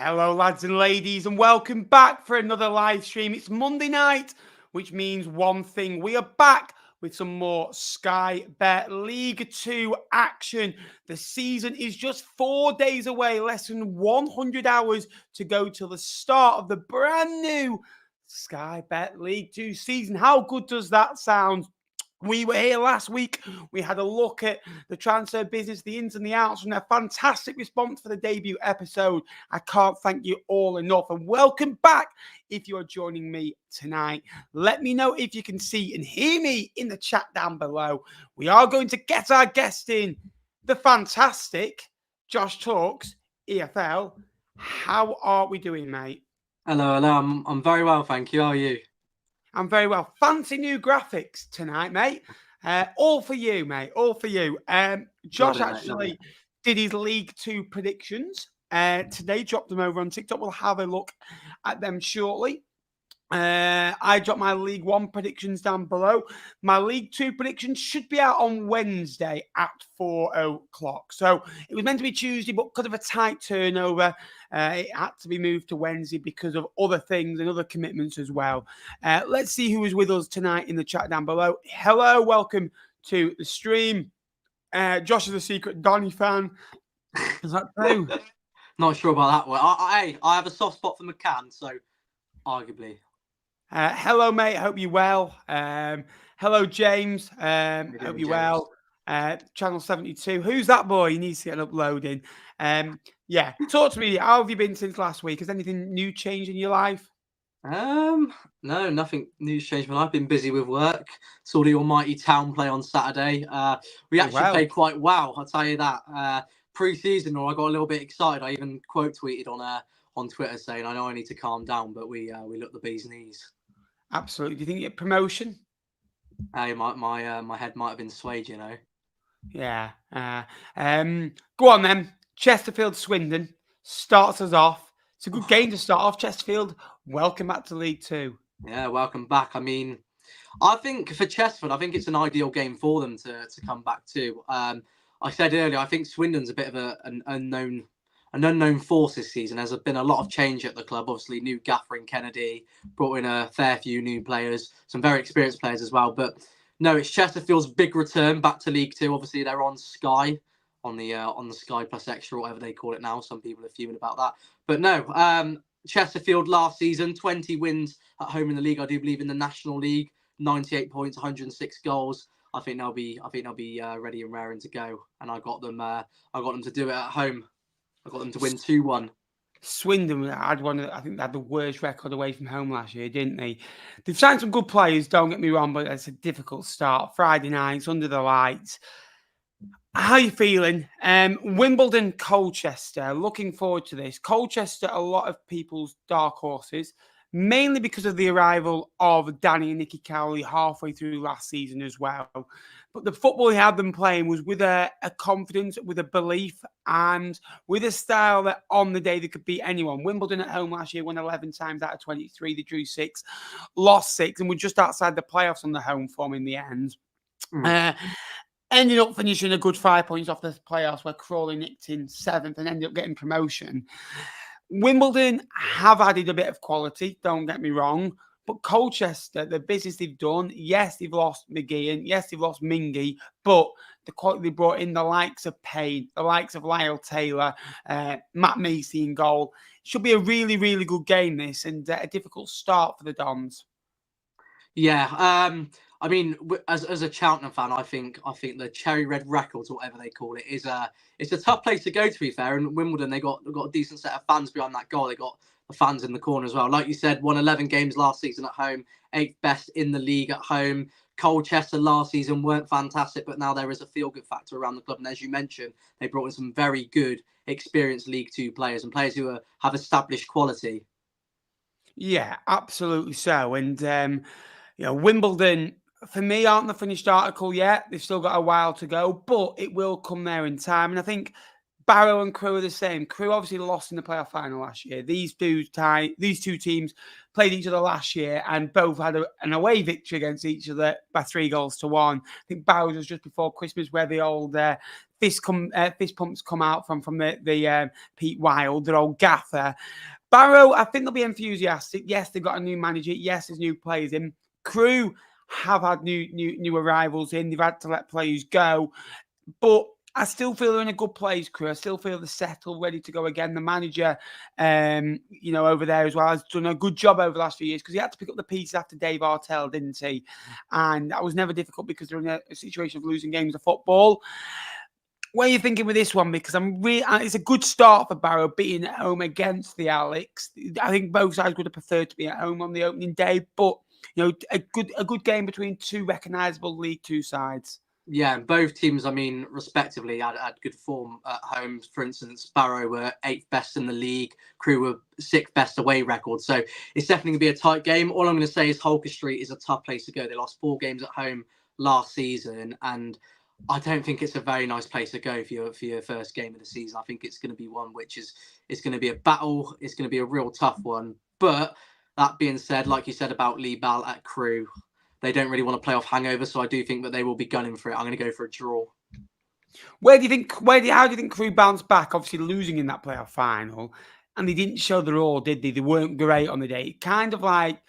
Hello, lads and ladies, and welcome back for another live stream. It's Monday night, which means one thing. We are back with some more Sky Bet League 2 action. The season is just 4 days away, less than 100 hours to go till the start of the brand new Sky Bet League 2 season. How good does that sound? We were here last week. We had a look at the transfer business, the ins and the outs, and a fantastic response for the debut episode. I can't thank you all enough. And welcome back if you are joining me tonight. Let me know if you can see and hear me in the chat down below. We are going to get our guest in, the fantastic Josh Talks, EFL. How are we doing, mate? Hello. I'm very well, thank you. How are you? I'm very well. Fancy new graphics tonight, mate. All for you, mate. All for you. Josh actually did his League 2 predictions today. Dropped them over on TikTok. We'll have a look at them shortly. I dropped my League 1 predictions down below. My League 2 predictions should be out on Wednesday at 4 o'clock. So it was meant to be Tuesday, but because of a tight turnover, it had to be moved to Wednesday because of other things and other commitments as well. Let's see who is with us tonight in the chat down below. Hello, welcome to the stream. Josh is a secret Donny fan. Is that true? Not sure about that one. I have a soft spot for McCann, so arguably. Hello, mate. Hope you're well. Hello, James. Hope you're well. Channel 72. Who's that boy? He needs to get uploading. Yeah, talk to me. How have you been since last week? Has anything new changed in your life? No, nothing new's changed. I've been busy with work. Saw the almighty Town play on Saturday. We actually played quite well, I'll tell you that. Pre-season, I got a little bit excited. I even quote tweeted on Twitter saying, "I know I need to calm down," but we looked the bee's knees. Absolutely. Do you think you get promotion? Hey, my head might have been swayed, you know. Yeah. Go on then. Chesterfield, Swindon starts us off. It's a good game to start off. Chesterfield, welcome back to League 2. Yeah, welcome back. I mean, I think for Chesterfield, I think it's an ideal game for them to come back to. I said earlier, I think Swindon's a bit of an unknown force this season. There's been a lot of change at the club. Obviously, new gaffer in Kennedy, brought in a fair few new players, some very experienced players as well. But no, it's Chesterfield's big return back to League 2. Obviously, they're on Sky, on the Sky Plus Extra, or whatever they call it now. Some people are fuming about that. But no, Chesterfield last season, 20 wins at home in the league. I do believe in the National League, 98 points, 106 goals. I think they'll be ready and raring to go. And I got them to do it at home. I got them to win 2-1. Swindon had I think they had the worst record away from home last year, didn't they? They've signed some good players, don't get me wrong, but it's a difficult start. Friday nights, under the lights. How are you feeling? Wimbledon, Colchester. Looking forward to this. Colchester, a lot of people's dark horses, mainly because of the arrival of Danny and Nicky Cowley halfway through last season as well. But the football he had them playing was with a confidence, with a belief, and with a style that on the day they could beat anyone. Wimbledon at home last year won 11 times out of 23. They drew 6, lost 6, and were just outside the playoffs on the home form in the end. Ended up finishing a good 5 points off the playoffs where Crawley nicked in 7th and ended up getting promotion. Wimbledon have added a bit of quality, don't get me wrong. But Colchester, the business they've done, yes, they've lost McGeehan, yes, they've lost Mingy, but the quality they brought in, the likes of Payne, the likes of Lyle Taylor, Matt Macy in goal. Should be a really, really good game, this, and a difficult start for the Dons. Yeah, I mean, as a Cheltenham fan, I think the Cherry Red Records, or whatever they call it, it's a tough place to go, to be fair. And Wimbledon, they got a decent set of fans behind that goal. They got the fans in the corner as well. Like you said, won 11 games last season at home, 8th best in the league at home. Colchester last season weren't fantastic, but now there is a feel-good factor around the club. And as you mentioned, they brought in some very good, experienced League 2 players and players who have established quality. Yeah, absolutely so. And, Wimbledon, for me, aren't the finished article yet. They've still got a while to go, but it will come there in time. And I think Barrow and Crewe are the same. Crewe obviously lost in the playoff final last year. These two teams played each other last year and both had an away victory against each other by 3-1. I think Barrow was just before Christmas, where the old fist pumps come out from the Pete Wild, their old gaffer. Barrow, I think they'll be enthusiastic. Yes, they've got a new manager. Yes, there's new players in. Crewe have had new arrivals in. They've had to let players go, but I still feel they're in a good place, Crewe. I still feel they're settled, ready to go again. The manager, over there as well, has done a good job over the last few years, because he had to pick up the pieces after Dave Artell, didn't he? And that was never difficult because they're in a situation of losing games of football. What are you thinking with this one? Because it's a good start for Barrow, being at home against the Alex. I think both sides would have preferred to be at home on the opening day, but a good game between two recognisable League Two sides. Yeah, both teams, I mean, respectively, had good form at home. For instance, Barrow were 8th best in the league. Crewe were 6th best away record. So it's definitely going to be a tight game. All I'm going to say is Holker Street is a tough place to go. They lost 4 games at home last season, and I don't think it's a very nice place to go for your first game of the season. I think it's going to be one which is going to be a battle. It's going to be a real tough one. But that being said, like you said about Lee Ball at Crewe, they don't really want to play off hangover, so I do think that they will be gunning for it. I'm going to go for a draw. How do you think Crewe bounced back? Obviously losing in that playoff final, and they didn't show their all, did they? They weren't great on the day. Kind of like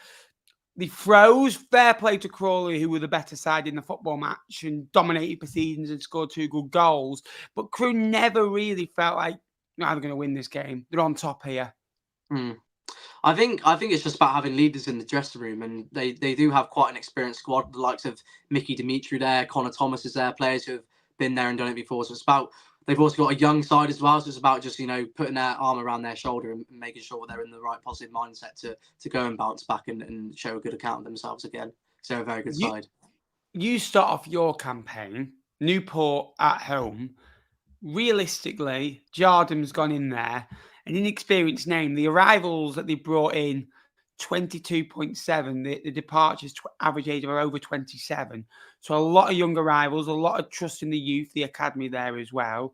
they froze. Fair play to Crawley, who were the better side in the football match and dominated proceedings and scored 2 good goals. But Crewe never really felt like they're going to win this game. They're on top here. I think it's just about having leaders in the dressing room, and they do have quite an experienced squad. The likes of Mickey Dimitri there, Connor Thomas is there, players who have been there and done it before. So it's about, they've also got a young side as well. So it's about just putting their arm around their shoulder and making sure they're in the right positive mindset to go and bounce back and show a good account of themselves again. So they're a very good side. You start off your campaign, Newport at home. Realistically, Jardim's gone in there. An inexperienced name. The arrivals that they brought in, 22.7. The departures, average age of over 27. So a lot of young arrivals, a lot of trust in the youth, the academy there as well.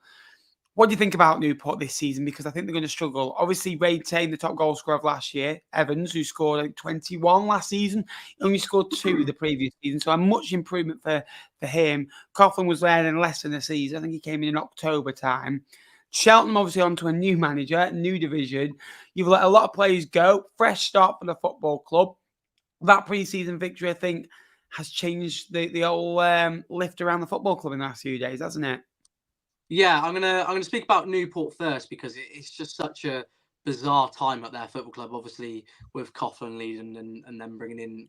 What do you think about Newport this season? Because I think they're going to struggle. Obviously, retained the top goal scorer of last year, Evans, who scored 21 last season. He only scored 2 the previous season, so a much improvement for him. Coughlin was there in less than a season. I think he came in October time. Cheltenham obviously onto a new manager, new division. You've let a lot of players go. Fresh start for the football club. That pre-season victory, I think, has changed the whole lift around the football club in the last few days, hasn't it? Yeah, I'm gonna speak about Newport first, because it's just such a bizarre time at their football club. Obviously, with Coughlin leading and then bringing in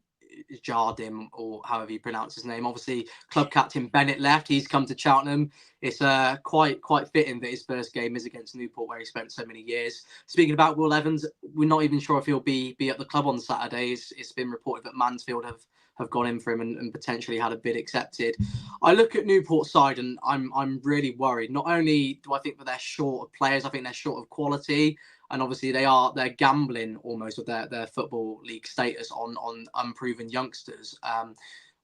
Jardim, or however you pronounce his name. Obviously, club captain Bennett left. He's come to Cheltenham. It's quite fitting that his first game is against Newport, where he spent so many years. Speaking about Will Evans, we're not even sure if he'll be at the club on Saturday. It's been reported that Mansfield have gone in for him and potentially had a bid accepted. I look at Newport's side and I'm really worried. Not only do I think that they're short of players, I think they're short of quality. And obviously they're gambling almost with their football league status on unproven youngsters,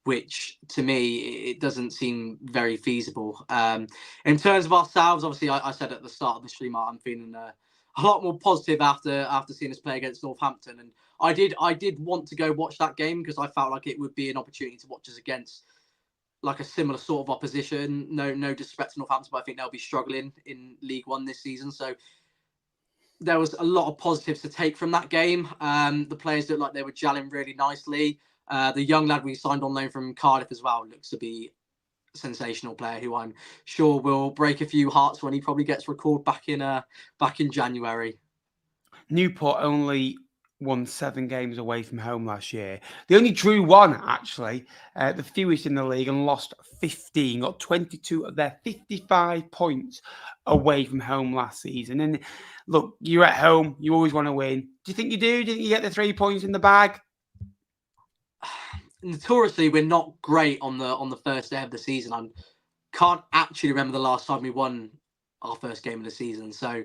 which to me, it doesn't seem very feasible. In terms of ourselves, obviously I said at the start of the stream, I'm feeling a lot more positive after seeing us play against Northampton. And I did want to go watch that game, because I felt like it would be an opportunity to watch us against like a similar sort of opposition. No disrespect to Northampton, but I think they'll be struggling in League One this season. So there was a lot of positives to take from that game. The players looked like they were gelling really nicely. The young lad we signed on loan from Cardiff as well looks to be a sensational player, who I'm sure will break a few hearts when he probably gets recalled back in January. Newport only won 7 games away from home last year. They only drew 1, actually, the fewest in the league, and lost 15. Got 22 of their 55 points away from home last season. And look, you're at home. You always want to win. Do you think you do? Do you think you get the 3 points in the bag? Notoriously, we're not great on the first day of the season. I can't actually remember the last time we won our first game of the season. So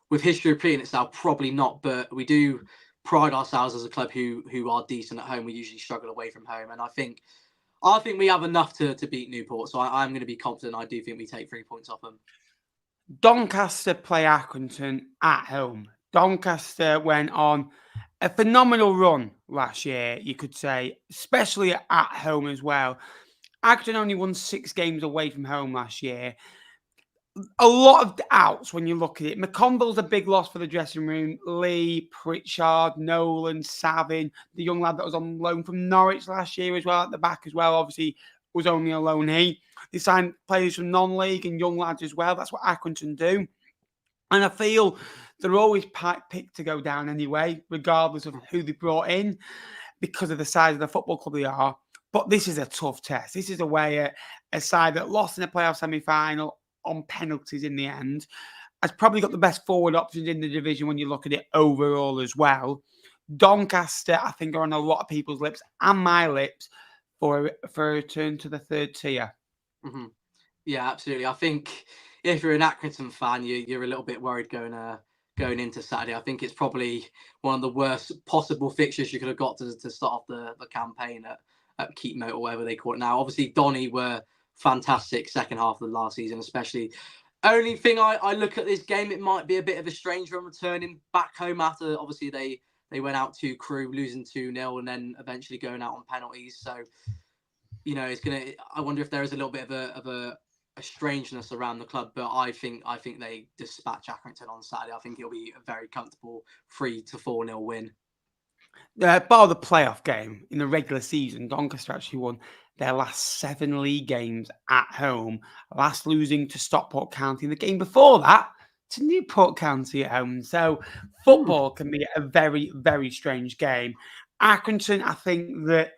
with history repeating itself, probably not. But we do pride ourselves as a club who are decent at home. We usually struggle away from home, and I think we have enough to beat Newport. So I'm going to be confident. I do think we take 3 points off them. Doncaster play Accrington at home. Doncaster went on a phenomenal run last year, you could say, especially at home as well. Accrington only won 6 games away from home last year. A lot of outs when you look at it. McConville's a big loss for the dressing room. Lee, Pritchard, Nolan, Savin, the young lad that was on loan from Norwich last year as well, at the back as well, obviously was only a loan he. They signed players from non-league and young lads as well. That's what Accrington do. And I feel they're always picked to go down anyway, regardless of who they brought in, because of the size of the football club they are. But this is a tough test. This is a side that lost in a playoff semi-final on penalties in the end. Has probably got the best forward options in the division when you look at it overall as well. Doncaster, I think, are on a lot of people's lips and my lips for a return to the third tier. Mm-hmm. Yeah, absolutely. I think if you're an Accrington fan, you're a little bit worried going into Saturday. I think it's probably one of the worst possible fixtures you could have got to start off the campaign at Keepmoat or whatever they call it now. Obviously, Donny were fantastic second half of the last season, especially. Only thing I look at this game, it might be a bit of a strange one returning back home after obviously they went out to Crewe losing 2-0 and then eventually going out on penalties. So, I wonder if there is a little bit of a strangeness around the club, but I think they dispatch Accrington on Saturday. I think it'll be a very comfortable 3-4-0 win. Bar the playoff game in the regular season, Doncaster actually won their last 7 league games at home, last losing to Stockport County in the game before that to Newport County at home. So football can be a very, very strange game. Accrington, I think that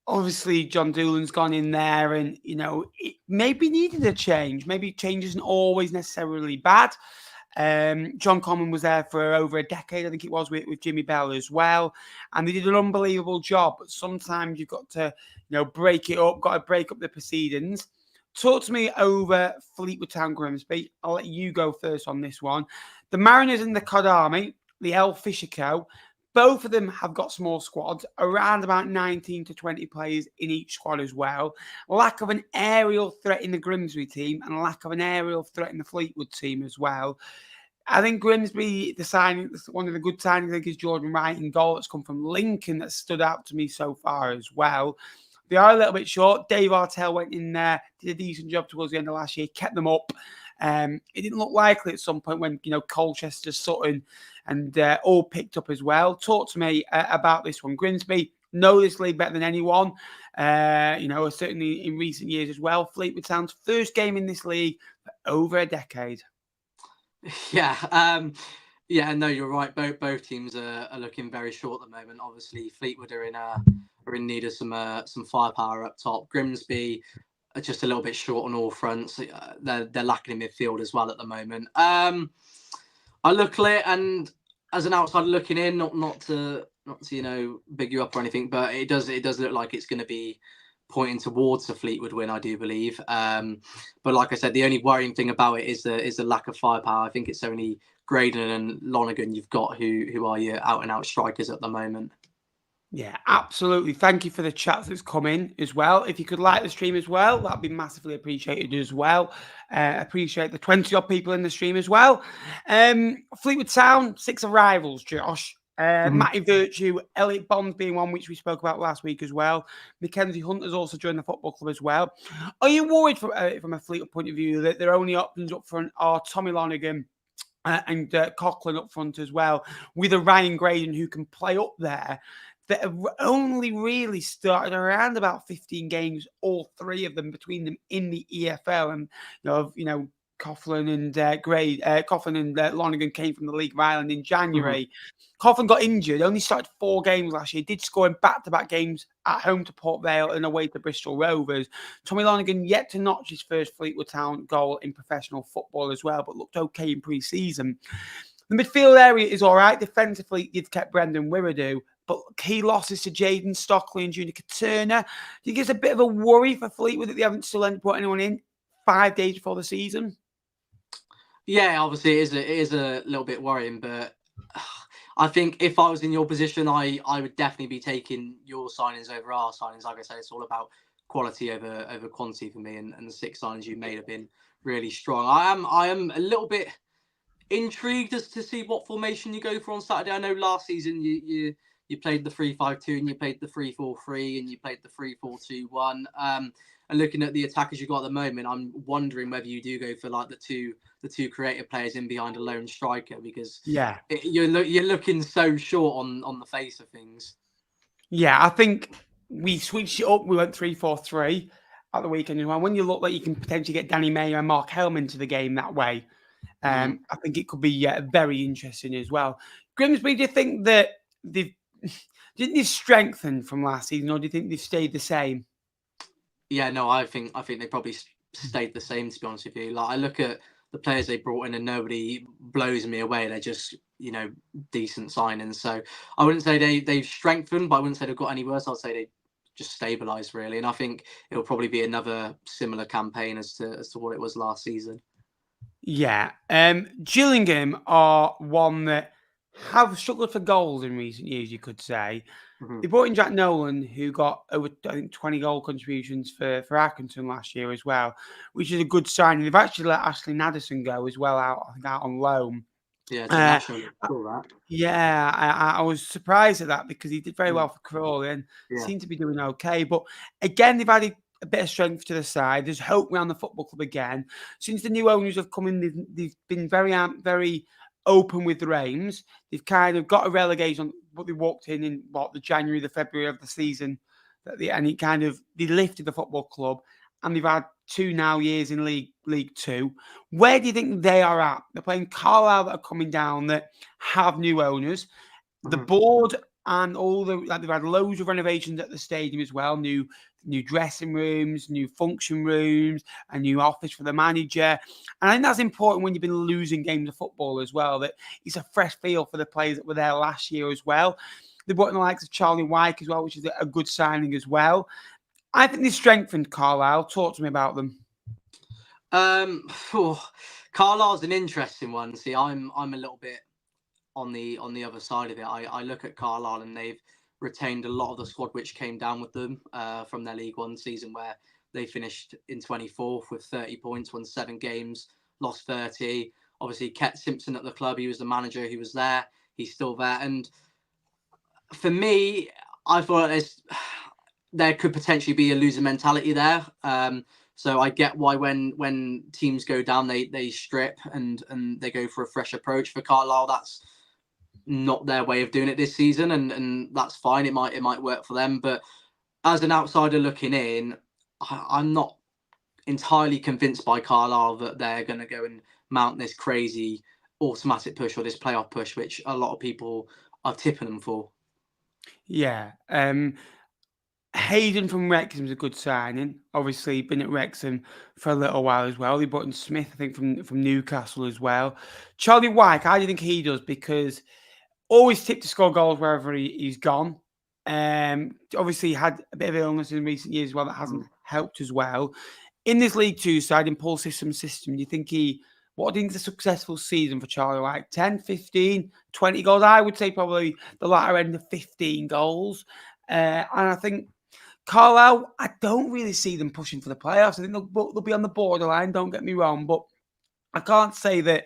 obviously John Doolan's gone in there and, it maybe needed a change. Maybe change isn't always necessarily bad. John Common was there for over a decade, I think it was, with Jimmy Bell as well. And they did an unbelievable job. But sometimes you've got to, break it up, got to break up the proceedings. Talk to me over Fleetwood Town Grimsby. I'll let you go first on this one. The Mariners and the Cod Army, the El Fisher Co., both of them have got small squads, around about 19 to 20 players in each squad as well. Lack of an aerial threat in the Grimsby team and lack of an aerial threat in the Fleetwood team as well. I think Grimsby, one of the good signings, I think, is Jordan Wright in goal. That's come from Lincoln that stood out to me so far as well. They are a little bit short. Dave Artell went in there, did a decent job towards the end of last year, kept them up. It didn't look likely at some point when, Colchester, Sutton and all picked up as well. Talk to me about this one. Grimsby know this league better than anyone, certainly in recent years as well. Fleetwood Town's first game in this league for over a decade. Yeah, no, you're right. Both teams are looking very short at the moment. Obviously, Fleetwood are in need of some firepower up top. Grimsby are just a little bit short on all fronts. They're lacking in midfield as well at the moment. I look at it, and as an outsider looking in, not to big you up or anything, but it does look like it's going to be pointing towards a Fleetwood win, I do believe. But like I said, the only worrying thing about it is the lack of firepower. I think it's only Graydon and Lonergan you've got who are your out and out strikers at the moment. Yeah, absolutely. Thank you for the chats that's come in as well. If you could like the stream as well, that'd be massively appreciated as well. Appreciate the 20 odd people in the stream as well. Fleetwood Town, 6 arrivals, Josh. Matty Virtue, Elliot Bonds being one which we spoke about last week as well. Mackenzie Hunter's also joined the football club as well. Are you worried from a Fleetwood point of view that their only options up front are Tommy Lonergan and Coughlin up front as well, with a Ryan Graydon who can play up there, that have only really started around about 15 games, all 3 of them between them in the EFL, and Coughlin and Coughlin and Lonergan came from the League of Ireland in January. Coughlin got injured, only started 4 games last year, did score in back-to-back games at home to Port Vale and away to Bristol Rovers. Tommy Lonergan yet to notch his first Fleetwood Town goal in professional football as well, but looked okay in pre-season. The midfield area is all right. Defensively, you've kept Brendan Wirradoo, but key losses to Jaden Stockley and Junior Turner. Do you think it's a bit of a worry for Fleetwood that they haven't still brought anyone in 5 days before the season? Yeah, obviously it is a little bit worrying, but I think if I was in your position, I would definitely be taking your signings over our signings. Like I said, it's all about quality over quantity for me, and the 6 signings you made have been really strong. I am a little bit intrigued as to see what formation you go for on Saturday. I know last season you played the 3-5-2 and you played the 3-4-3 and you played the 3-4-2-1. And looking at the attackers you got at the moment, I'm wondering whether you do go for like the two creative players in behind a lone striker, because you're looking so short on the face of things. Yeah, I think we switched it up. We went 3-4-3 at the weekend. And when you look like you can potentially get Danny Mayer and Mark Hellman to the game that way, I think it could be very interesting as well. Grimsby, do you think that didn't they strengthen from last season, or do you think they've stayed the same? Yeah, no, I think they probably stayed the same, to be honest with you. Like, I look at the players they brought in and nobody blows me away. They're just, decent signings. So I wouldn't say they've strengthened, but I wouldn't say they've got any worse. I'd say they just stabilised, really. And I think it'll probably be another similar campaign as to what it was last season. Yeah. Gillingham are one that have struggled for goals in recent years, you could say. They brought in Jack Nolan, who got over, I think, 20 goal contributions for Accrington last year as well, which is a good sign. They've actually let Ashley Naderson go as well, out on loan. Yeah, international. That. Yeah, I was surprised at that because he did very well for Crewe and seemed to be doing okay. But again, they've added a bit of strength to the side. There's hope around the football club again. Since the new owners have come in, they've been very open with their aims. They've kind of got a relegation, but they walked in the January, the February of the season, they lifted the football club, and they've had 2 years in League Two. Where do you think they are at? They're playing Carlisle that are coming down that have new owners. The board and they've had loads of renovations at the stadium as well. New dressing rooms, new function rooms, a new office for the manager. And I think that's important when you've been losing games of football as well, that it's a fresh feel for the players that were there last year as well. They brought in the likes of Charlie Wyke as well, which is a good signing as well. I think they strengthened Carlisle. Talk to me about them. Carlisle's an interesting one. See, I'm a little bit on the other side of it. I look at Carlisle and they've retained a lot of the squad which came down with them from their League One season, where they finished in 24th with 30 points, won 7 games, lost 30. Obviously, kept Simpson at the club. He was the manager. He was there. He's still there. And for me, I thought there could potentially be a loser mentality there. So I get why when teams go down, they strip and they go for a fresh approach. For Carlisle, that's not their way of doing it this season, and that's fine. It might work for them. But as an outsider looking in, I'm not entirely convinced by Carlisle that they're going to go and mount this crazy automatic push or this playoff push, which a lot of people are tipping them for. Yeah. Hayden from Wrexham is a good signing. Obviously, been at Wrexham for a little while as well. They brought in Smith, I think, from Newcastle as well. Charlie Wyke, how do you think he does? Because always tipped to score goals wherever he's gone. Obviously, had a bit of illness in recent years as well that hasn't helped as well. In this League Two side, in Paul system, do you think what do you think is a successful season for Charlie Wyke? 10, 15, 20 goals? I would say probably the latter end of 15 goals. And I think Carlisle, I don't really see them pushing for the playoffs. I think they'll be on the borderline, don't get me wrong. But I can't say that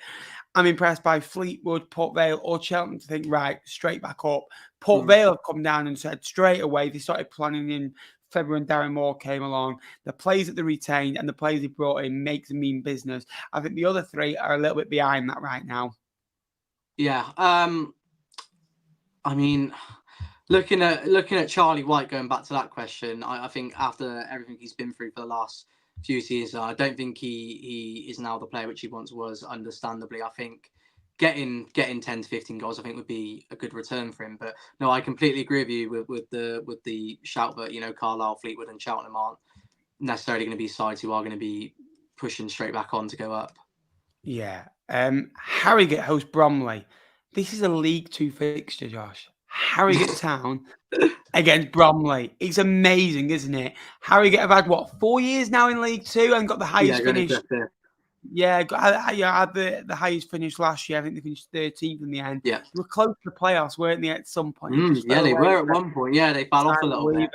I'm impressed by Fleetwood, Port Vale or Cheltenham to think, right, straight back up. Port Vale have come down and said straight away, they started planning in February when Darren Moore came along. The players that they retained and the players they brought in makes a mean business. I think the other 3 are a little bit behind that right now. Yeah. I mean, looking at Charlie Wyke, going back to that question, I think after everything he's been through for the last few seasons, I don't think he is now the player which he once was, understandably. I think getting 10 to 15 goals, I think, would be a good return for him. But no, I completely agree with you with the shout that, Carlisle, Fleetwood and Cheltenham aren't necessarily going to be sides who are going to be pushing straight back on to go up. Yeah. Harrogate host Bromley. This is a League Two fixture, Josh. Harrogate Town against Bromley. It's amazing, isn't it? Harrogate have had 4 years now in League Two and got the highest finish. Yeah, had the highest finish last year. I think they finished 13th in the end. Yeah, they were close to the playoffs, weren't they? At some point, yeah, they were at one point. Yeah, they fell off a little bit.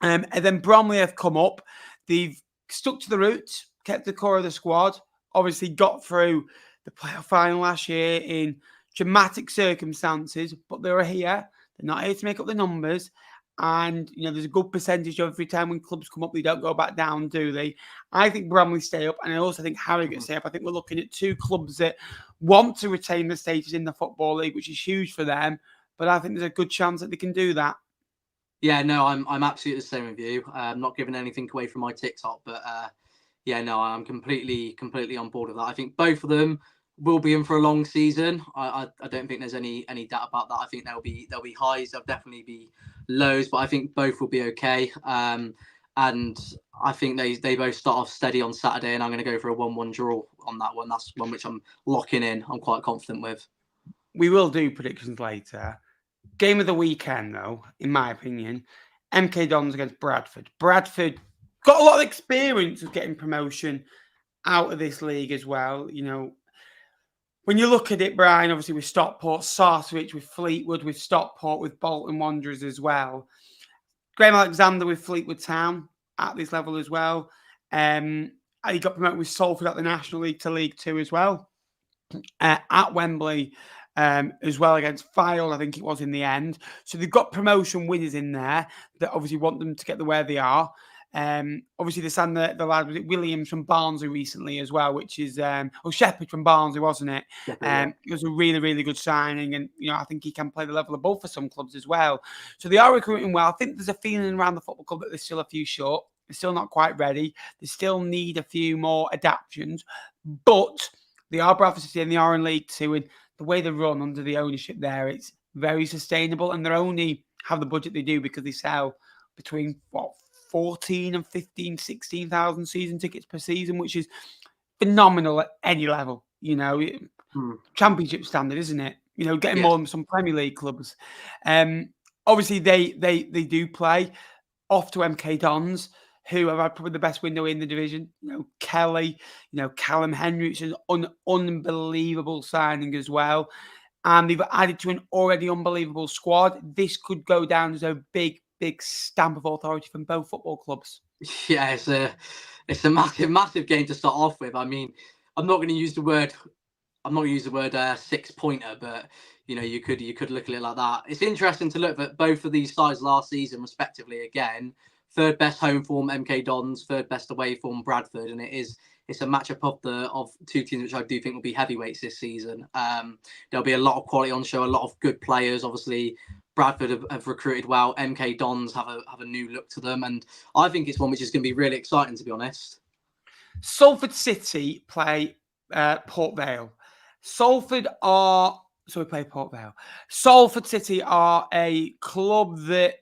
And then Bromley have come up. They've stuck to the roots, kept the core of the squad. Obviously got through the playoff final last year in dramatic circumstances, but they were here. They're not here to make up the numbers. And, there's a good percentage of every time when clubs come up, they don't go back down, do they? I think Bromley stay up, and I also think Harrogate stay up. I think we're looking at two clubs that want to retain the status in the Football League, which is huge for them. But I think there's a good chance that they can do that. Yeah, no, I'm absolutely the same with you. I'm not giving anything away from my TikTok, but I'm completely on board with that. I think both of them will be in for a long season. I don't think there's any doubt about that. I think there'll be highs, there'll definitely be lows, but I think both will be okay. And I think they both start off steady on Saturday, and I'm going to go for a 1-1 draw on that one. That's one which I'm locking in. I'm quite confident with. We will do predictions later. Game of the weekend, though, in my opinion, MK Dons against Bradford. Bradford got a lot of experience of getting promotion out of this league as well. When you look at it, Brian, obviously with Stockport, Sarswich, with Fleetwood, with Stockport, with Bolton Wanderers as well. Graham Alexander with Fleetwood Town at this level as well. He got promoted with Salford at the National League to League Two as well. At Wembley as well against Vale, I think it was in the end. So they've got promotion winners in there that obviously want them to get to where they are. Obviously, they signed the lad, was it Williams from Barnsley recently as well, which is Shepherd from Barnsley, wasn't it? It was a really, really good signing, and I think he can play the level above for some clubs as well. So they are recruiting well. I think there's a feeling around the football club that they're still a few short. They're still not quite ready. They still need a few more adaptations, but they are Bradford City and they are in League Two, and the way they run under the ownership there, it's very sustainable, and they only have the budget they do because they sell between 14 and 15, 16,000 season tickets per season, which is phenomenal at any level. Championship standard, isn't it? Getting more than some Premier League clubs. Obviously, they do play off to MK Dons, who have had probably the best window in the division. Kelly, Callum Henry, which is an unbelievable signing as well. And they've added to an already unbelievable squad. This could go down as a big stamp of authority from both football clubs. Yeah, it's a massive game to start off with. I mean, I'm not going to use the word 6-pointer, but you could look at it like that. It's interesting to look at both of these sides last season, respectively. Again, third best home form MK Dons, third best away form Bradford, and it's a matchup of two teams which I do think will be heavyweights this season. There'll be a lot of quality on show, a lot of good players. Obviously, Bradford have recruited well. MK Dons have a new look to them, and I think it's one which is going to be really exciting, to be honest. Salford City play Port Vale. Salford City are a club that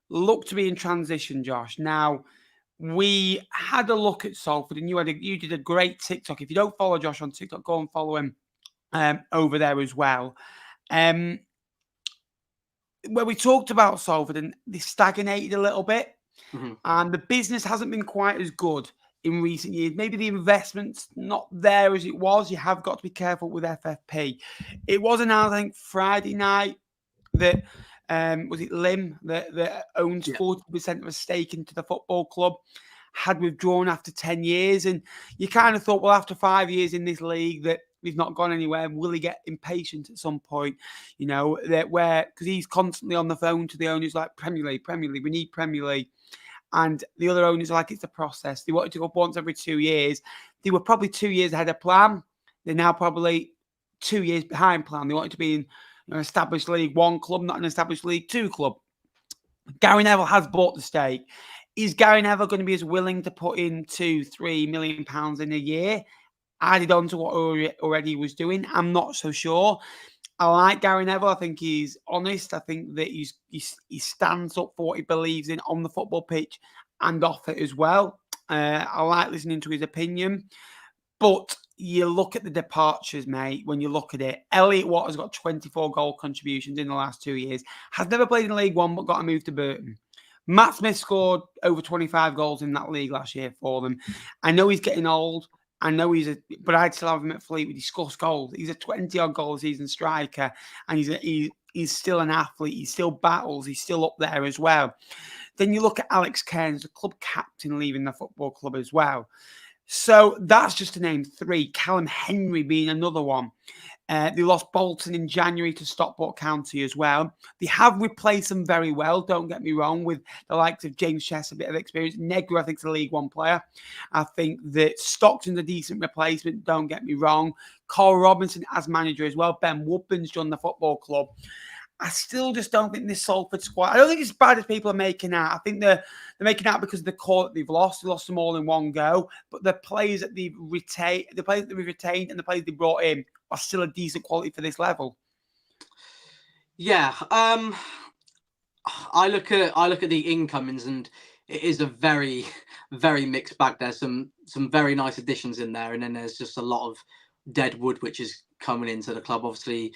look to be in transition, Josh. Now, we had a look at Salford, and you did a great TikTok. If you don't follow Josh on TikTok, go and follow him over there as well. Where we talked about Salford, and they stagnated a little bit, and the business hasn't been quite as good in recent years. Maybe the investment's not there as it was. You have got to be careful with FFP. It was announced, I think, Friday night that was it Lim that owns 40% of a stake into the football club had withdrawn after 10 years. And you kind of thought, well, after 5 years in this league that we've not gone anywhere, will he get impatient at some point? Because he's constantly on the phone to the owners like, Premier League, we need Premier League. And the other owners are like, it's a process. They wanted to go up once every 2 years. They were probably 2 years ahead of plan. They're now probably 2 years behind plan. They wanted to be in an established League One club, not an established League Two club. Gary Neville has bought the stake. Is Gary Neville going to be as willing to put in £2-3 million in a year, added on to what already was doing? I'm not so sure. I like Gary Neville. I think he's honest. I think that he stands up for what he believes in on the football pitch and off it as well. I like listening to his opinion. But you look at the departures, mate, when you look at it. Elliot Watt has got 24 goal contributions in the last 2 years. Has never played in League One, but got a move to Burton. Matt Smith scored over 25 goals in that league last year for them. I know he's getting old. I know but I'd still have him at Fleetwood. He scores goals. He's a 20-odd goal a season striker, and he's still an athlete. He still battles. He's still up there as well. Then you look at Alex Cairns, the club captain, leaving the football club as well. So that's just to name three. Callum Henry being another one. They lost Bolton in January to Stockport County as well. They have replaced them very well, don't get me wrong, with the likes of James Chess, a bit of experience. Negro, I think, is a League One player. I think that Stockton's a decent replacement, don't get me wrong. Carl Robinson as manager as well. Ben Woodburn's done the football club. I still just don't think this Salford squad. I don't think it's as bad as people are making out. I think they're making out because of the core that they've lost. They lost them all in one go. But the players that they've retained, and the players they brought in are still a decent quality for this level. Yeah. I look at the incomings, and it is a very, very mixed bag. There's some very nice additions in there, and then there's just a lot of dead wood which is coming into the club. Obviously,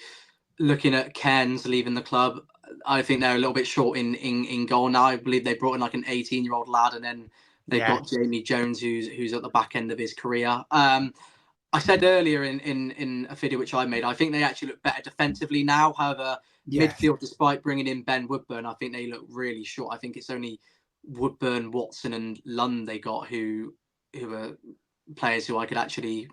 looking at Cairns leaving the club, I think they're a little bit short in goal now. I believe they brought in like an 18-year-old lad, and then they've got Jamie Jones, who's at the back end of his career. I said earlier in a video which I made, I think they actually look better defensively now. However, midfield, despite bringing in Ben Woodburn, I think they look really short. I think it's only Woodburn, Watson, and Lund they got who are players who I could actually,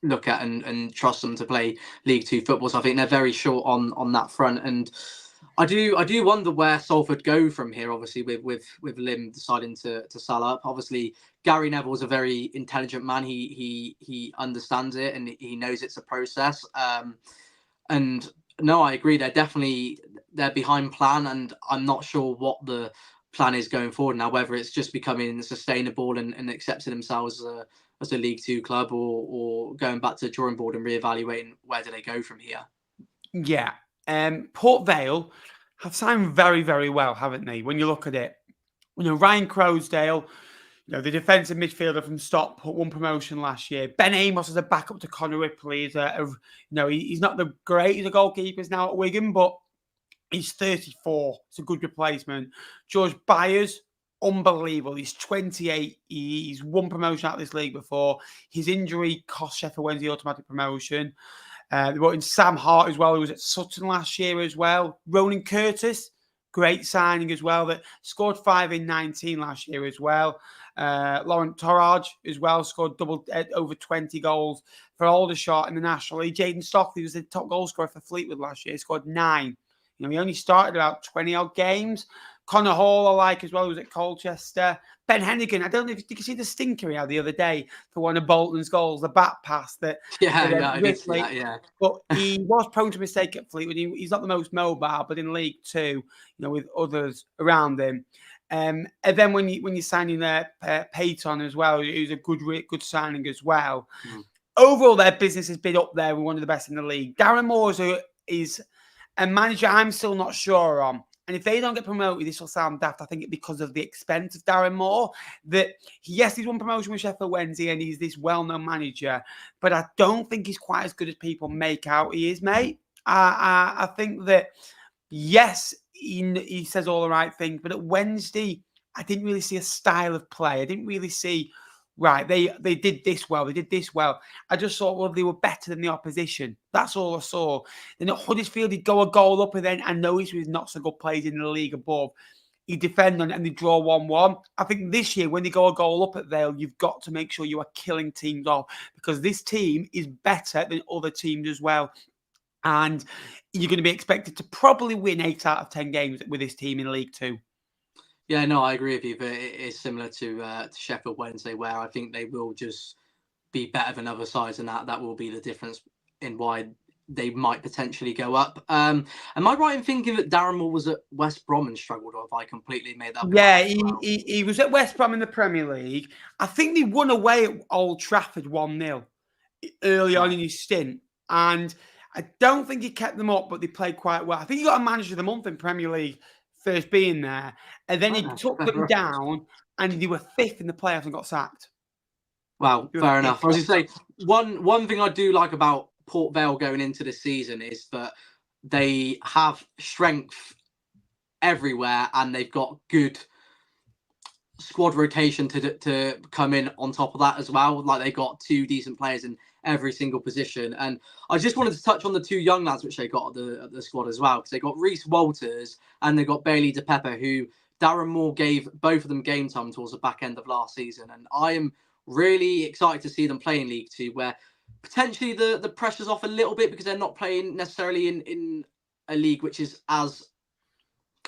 look at and trust them to play League Two football. So I think they're very short on that front. And I do wonder where Salford go from here. Obviously, with Lim deciding to sell up. Obviously, Gary Neville's a very intelligent man. He understands it, and he knows it's a process. And no, I agree. They're behind plan, and I'm not sure what the plan is going forward now. Whether it's just becoming sustainable and accepting themselves as a League Two club, or going back to the drawing board and reevaluating where do they go from here. Yeah. Port Vale have signed very, very well, haven't they? When you look at it, Ryan Crowsdale, the defensive midfielder from Stockport, won promotion last year. Ben Amos is a backup to Connor Ripley. He's not the greatest of goalkeepers now at Wigan, but he's 34. It's a good replacement. George Byers, unbelievable. He's 28. He's won promotion out of this league before. His injury cost Sheffield Wednesday automatic promotion. They brought in Sam Hart as well, who was at Sutton last year as well. Ronan Curtis, great signing as well, that scored 5 in 19 last year as well. Laurent Torrage as well, scored over 20 goals for Aldershot in the National League. Jaden Stockley was the top goal scorer for Fleetwood last year. He scored 9. He only started about 20-odd games. Connor Hall, I like as well, who was at Colchester. Ben Hennigan, I don't know if you can see the stinker he had the other day for one of Bolton's goals, the back pass that. I did see that, yeah. But he was prone to mistake at Fleetwood. He's not the most mobile, but in League Two, with others around him. And then when you're signing there, Payton as well, who's a good signing as well. Overall, their business has been up there with one of the best in the league. Darren Moore is a manager I'm still not sure on. And if they don't get promoted, this will sound daft. I think it's because of the expense of Darren Moore. He's won promotion with Sheffield Wednesday and he's this well-known manager. But I don't think he's quite as good as people make out he is, mate. I think that, yes, he says all the right things. But at Wednesday, I didn't really see a style of play. I didn't really see, right, they did this well. They did this well. I just thought, well, they were better than the opposition. That's all I saw. Then at Huddersfield, he'd go a goal up, and then I noticed with not so good players in the league above, he'd defend on it and they draw 1-1. I think this year, when they go a goal up at Vale, you've got to make sure you are killing teams off, because this team is better than other teams as well. And you're going to be expected to probably win 8 out of 10 games with this team in League Two. Yeah, no, I agree with you, but it is similar to Sheffield Wednesday, where I think they will just be better than other sides, and that will be the difference in why they might potentially go up. Am I right in thinking that Darren Moore was at West Brom and struggled, or have I completely made that? Yeah, he was at West Brom in the Premier League. I think they won away at Old Trafford 1-0 early on in his stint, and I don't think he kept them up, but they played quite well. I think he got a Manager of the Month in Premier League, first being there, and then he took them down, and they were 5th in the playoffs and got sacked. Well, fair enough. I was going to say, one thing I do like about Port Vale going into this season is that they have strength everywhere, and they've got good squad rotation to come in on top of that as well. Like, they got 2 decent players in every single position. And I just wanted to touch on the 2 young lads which they got at the squad as well, because they got Reece Walters and they got Bailey DePepper, who Darren Moore gave both of them game time towards the back end of last season. And I am really excited to see them play in League Two, where potentially the pressure's off a little bit because they're not playing necessarily in a league which is as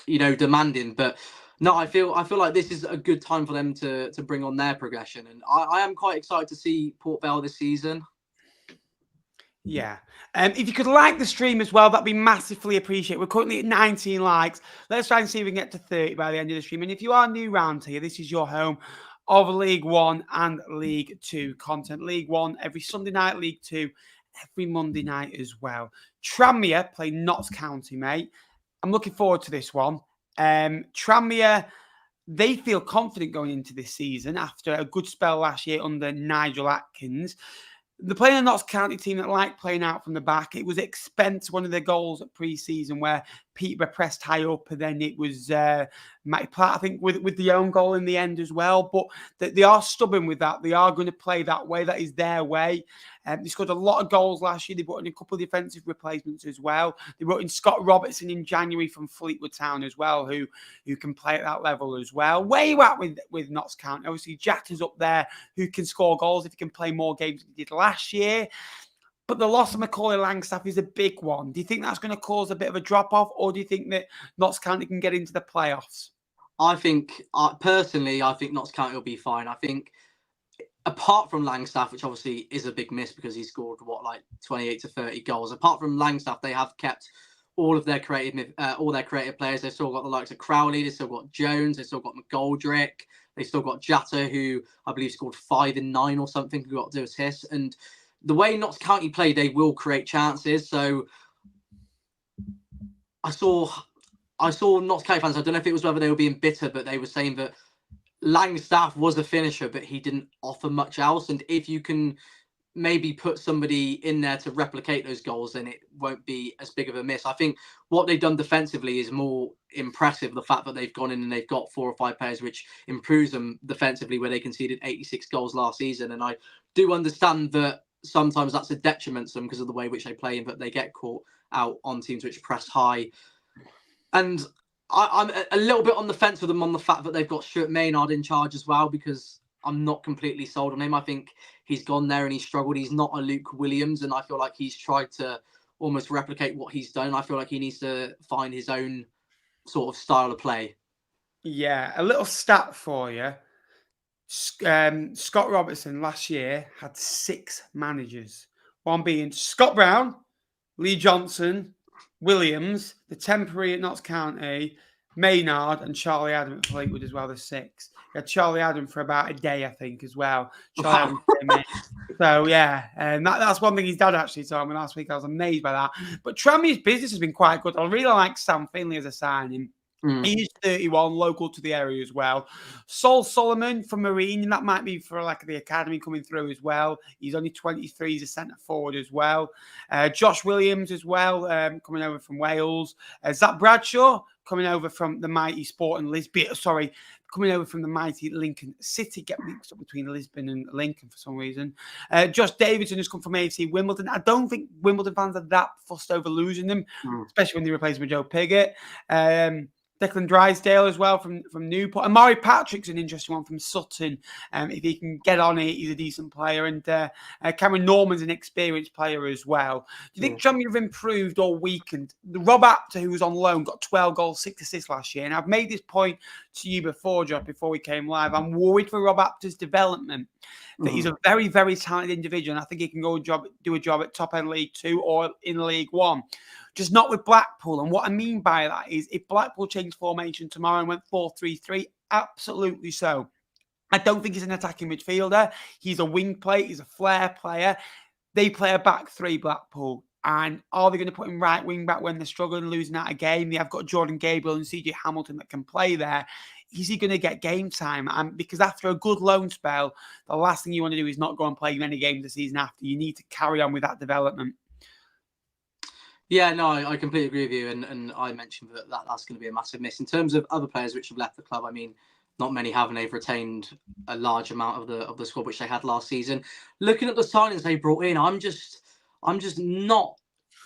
demanding. But no, I feel like this is a good time for them to bring on their progression, and I am quite excited to see Port Vale this season. Yeah. If you could like the stream as well, that'd be massively appreciated. We're currently at 19 likes. Let's try and see if we can get to 30 by the end of the stream. And if you are new round here, this is your home of League One and League Two content. League One every Sunday night, League Two every Monday night as well. Tranmere play Notts County, mate. I'm looking forward to this one. Tranmere, they feel confident going into this season after a good spell last year under Nigel Atkins. They're playing a Notts County team that like playing out from the back. It was Spence, one of their goals at pre-season, where Peterborough pressed high up, and then it was Matty Platt, I think, with the own goal in the end as well. But they are stubborn with that. They are going to play that way. That is their way. They scored a lot of goals last year. They brought in a couple of defensive replacements as well. They brought in Scott Robertson in January from Fleetwood Town as well, who can play at that level as well. Where are you at with Notts County? Obviously, Jack is up there, who can score goals if he can play more games than he did last year. But the loss of Macaulay Langstaff is a big one. Do you think that's going to cause a bit of a drop-off, or do you think that Notts County can get into the playoffs? I think, personally, Notts County will be fine. I think, apart from Langstaff, which obviously is a big miss because he scored, 28 to 30 goals. Apart from Langstaff, they have kept all their creative players. They've still got the likes of Crowley. They've still got Jones. They've still got McGoldrick. They've still got Jatta, who I believe scored 5 in 9 or something, who got to do assists. And the way Notts County play, they will create chances. So I saw Notts County fans, I don't know if it was whether they were being bitter, but they were saying that Langstaff was a finisher, but he didn't offer much else. And if you can maybe put somebody in there to replicate those goals, then it won't be as big of a miss. I think what they've done defensively is more impressive. The fact that they've gone in and they've got 4 or 5 players, which improves them defensively, where they conceded 86 goals last season. And I do understand that sometimes that's a detriment to them because of the way which they play, but they get caught out on teams which press high. And I'm a little bit on the fence with them on the fact that they've got Stuart Maynard in charge as well, because I'm not completely sold on him. I think he's gone there and he's struggled. He's not a Luke Williams, and I feel like he's tried to almost replicate what he's done. I feel like he needs to find his own sort of style of play. Yeah, a little stat for you. Scott Robertson last year had 6 managers, one being Scott Brown, Lee Johnson, Williams, the temporary at Notts County, Maynard, and Charlie Adam at Fleetwood as well. The 6. He had Charlie Adam for about a day, I think, as well. Charlie Adam so yeah, and that's one thing his dad actually told me last week. I was amazed by that. But Tranmere's business has been quite good. I really like Sam Finley as a signing. He's 31, local to the area as well. Sol Solomon from Marine, that might be for like the academy coming through as well. He's only 23, he's a centre forward as well. Josh Williams as well, coming over from Wales. Zach Bradshaw coming over from the mighty Sporting Lisbon. Sorry, coming over from the mighty Lincoln City. Get mixed up between Lisbon and Lincoln for some reason. Josh Davidson has come from AFC Wimbledon. I don't think Wimbledon fans are that fussed over losing them, especially when they replace him with Joe Piggott. Declan Drysdale as well from Newport. Amari Patrick's an interesting one from Sutton. If he can get on it, he's a decent player. And Cameron Norman's an experienced player as well. Do you think Tranmere have improved or weakened? Rob Apter, who was on loan, got 12 goals, 6 assists last year. And I've made this point to you before, Josh, before we came live. I'm worried for Rob Apter's development. That he's a very, very talented individual. And I think he can do a job at top-end League 2 or in League 1. Just not with Blackpool. And what I mean by that is if Blackpool changed formation tomorrow and went 4-3-3, absolutely so. I don't think he's an attacking midfielder. He's a wing player. He's a flair player. They play a back 3, Blackpool. And are they going to put him right wing back when they're struggling, losing out a game? They have got Jordan Gabriel and CJ Hamilton that can play there. Is he going to get game time? And because after a good loan spell, the last thing you want to do is not go and play many games the season after. You need to carry on with that development. Yeah, no, I completely agree with you. And I mentioned that's going to be a massive miss. In terms of other players which have left the club, I mean, not many have, and they've retained a large amount of the squad which they had last season. Looking at the signings they brought in, I'm just not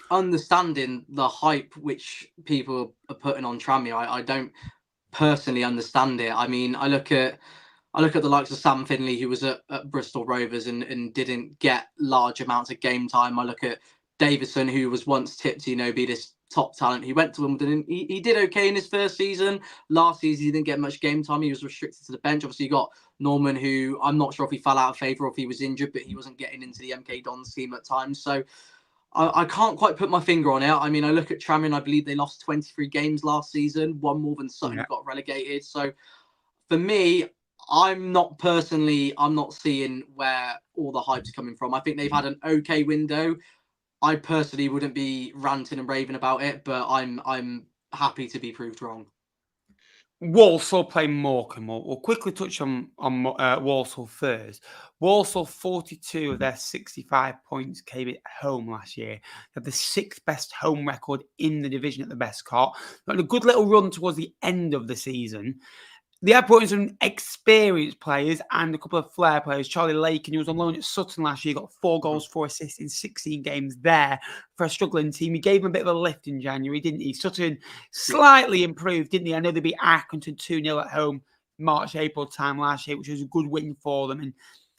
understanding the hype which people are putting on Tranmere. I don't personally understand it. I mean, I look at I look at the likes of Sam Finley, who was at Bristol Rovers and didn't get large amounts of game time. I look at Davison, who was once tipped to, be this top talent. He went to Wimbledon and he did okay in his first season. Last season, he didn't get much game time. He was restricted to the bench. Obviously, you got Norman, who I'm not sure if he fell out of favour or if he was injured, but he wasn't getting into the MK Dons team at times. So I can't quite put my finger on it. I mean, I look at Tranmere and I believe they lost 23 games last season, one more than Sutton, who got relegated. So for me, I'm not seeing where all the hype's coming from. I think they've had an okay window. I personally wouldn't be ranting and raving about it, but I'm happy to be proved wrong. Walsall play Morecambe. We'll quickly touch on Walsall first. Walsall, 42 of their 65 points came at home last year. They have the 6th best home record in the division at the best caught. Got a good little run towards the end of the season. They have brought in some experienced players and a couple of flair players. Charlie Lakin, who was on loan at Sutton last year, got 4 goals, 4 assists in 16 games there for a struggling team. He gave them a bit of a lift in January, didn't he? Sutton slightly improved, didn't he? I know they beat Accrington 2-0 at home March, April time last year, which was a good win for them. And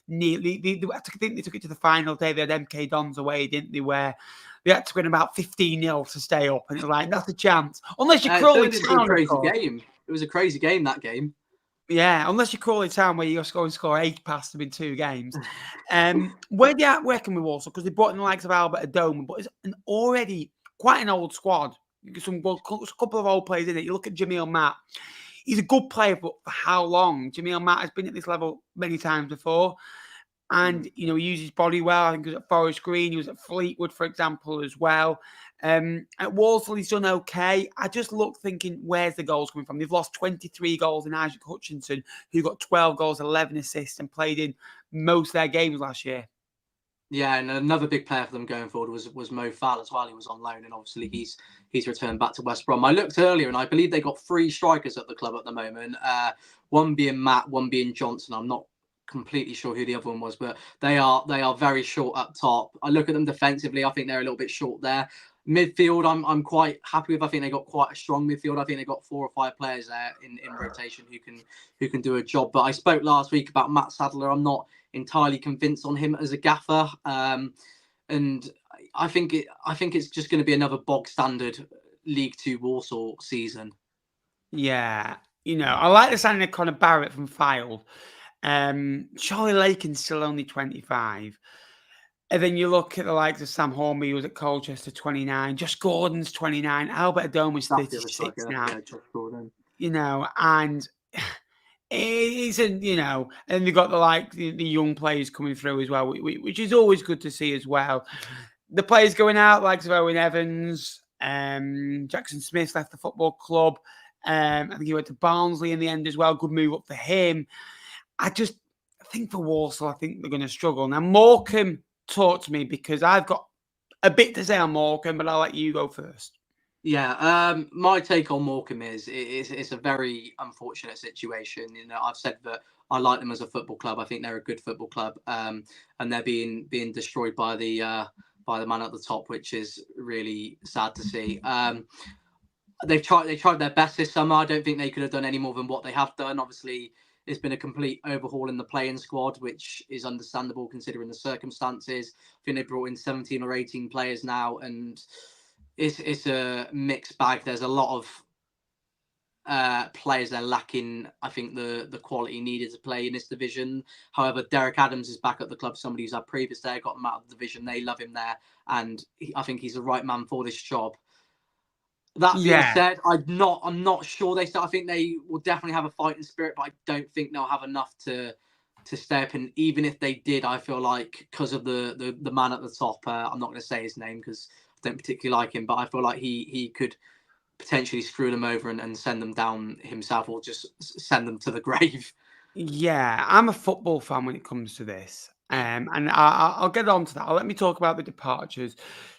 nearly, I think they took it to the final day. They had MK Dons away, didn't they? Where they had to win about 15-0 to stay up. And it was like, not a chance. Unless you're Crawley Town. A crazy game. It was a crazy game, that game. Yeah, unless you're Crawley Town, where you're going to score 8 past them in 2 games. Where do you reckon with Walsall? Because they brought in the likes of Albert Adoma, but it's already quite an old squad. A couple of old players in it. You look at Jamil Matt. He's a good player, but for how long? Jamil Matt has been at this level many times before. And, he uses his body well. I think he was at Forest Green. He was at Fleetwood, for example, as well. At Walsall, he's done okay. I just look thinking, where's the goals coming from? They've lost 23 goals in Isaac Hutchinson, who got 12 goals, 11 assists, and played in most of their games last year. Yeah, and another big player for them going forward was Mo Vale as well. He was on loan, and obviously he's returned back to West Brom. I looked earlier, and I believe they got 3 strikers at the club at the moment. One being Matt, one being Johnson. I'm not completely sure who the other one was, but they are very short up top. I look at them defensively. I think they're a little bit short there. Midfield, I'm quite happy with. I think they got quite a strong midfield. I think they got 4 or 5 players there in rotation who can do a job. But I spoke last week about Matt Sadler. I'm not entirely convinced on him as a gaffer, and I think it's just going to be another bog standard League 2 Walsall season. Yeah, I like the signing of Conor Barrett from Fylde. Charlie Lakin's still only 25. And then you look at the likes of Sam Hornby, who was at Colchester, 29. Josh Gordon's 29. Albert Adoma's 36 now. Yeah, Josh Gordon. And he's and they've got the young players coming through as well, which is always good to see as well. The players going out, like Owen Evans, Jackson Smith left the football club. I think he went to Barnsley in the end as well. Good move up for him. I think for Walsall, I think they're going to struggle. Now, Morecambe, talk to me, because I've got a bit to say on Morecambe, but I'll let you go first. Yeah, my take on Morecambe is it's a very unfortunate situation. I've said that I like them as a football club. I think they're a good football club, and they're being destroyed by the man at the top, which is really sad to see. They've tried their best this summer. I don't think they could have done any more than what they have done. Obviously, it's been a complete overhaul in the playing squad, which is understandable considering the circumstances. I think they brought in 17 or 18 players now, and it's a mixed bag. There's a lot of players they're lacking, I think, the quality needed to play in this division. However, Derek Adams is back at the club, somebody who's had previous there, got him out of the division. They love him there, and I think he's the right man for this job. That being said, I'm not sure they start. I think they will definitely have a fighting spirit, but I don't think they'll have enough to stay up. And even if they did, I feel like because of the man at the top, I'm not going to say his name because I don't particularly like him, but I feel like he could potentially screw them over and send them down himself, or just send them to the grave. Yeah, I'm a football fan when it comes to this. And I'll get on to that. Let me talk about the departures.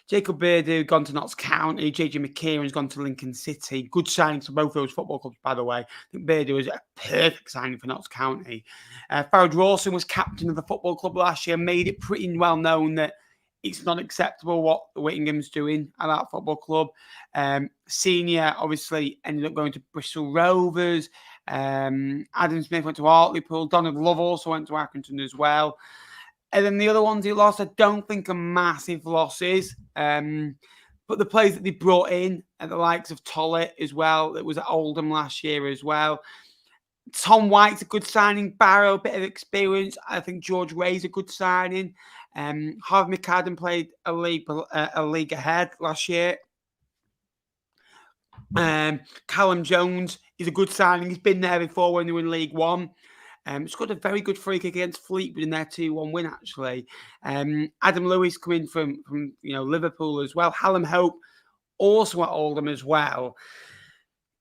Jacob Beardew gone to Notts County. JJ McKieran's gone to Lincoln City. Good signings for both those football clubs, by the way. I think Beardew was a perfect signing for Notts County. Farrell Rawson was captain of the football club last year, made it pretty well known that it's not acceptable what the Whittingham's doing at that football club. Senior obviously ended up going to Bristol Rovers. Adam Smith went to Hartlepool. Donald Love also went to Accrington as well. And then the other ones he lost, I don't think are massive losses. But the players that they brought in, and the likes of Tollett as well, that was at Oldham last year as well. Tom White's a good signing. Barrow, a bit of experience. I think George Ray's a good signing. Harvey McAdam played a league ahead last year. Callum Jones is a good signing. He's been there before when they were in League One. Scored a very good free kick against Fleetwood in their 2-1 win, actually. Adam Lewis coming from Liverpool as well. Hallam Hope also at Oldham as well.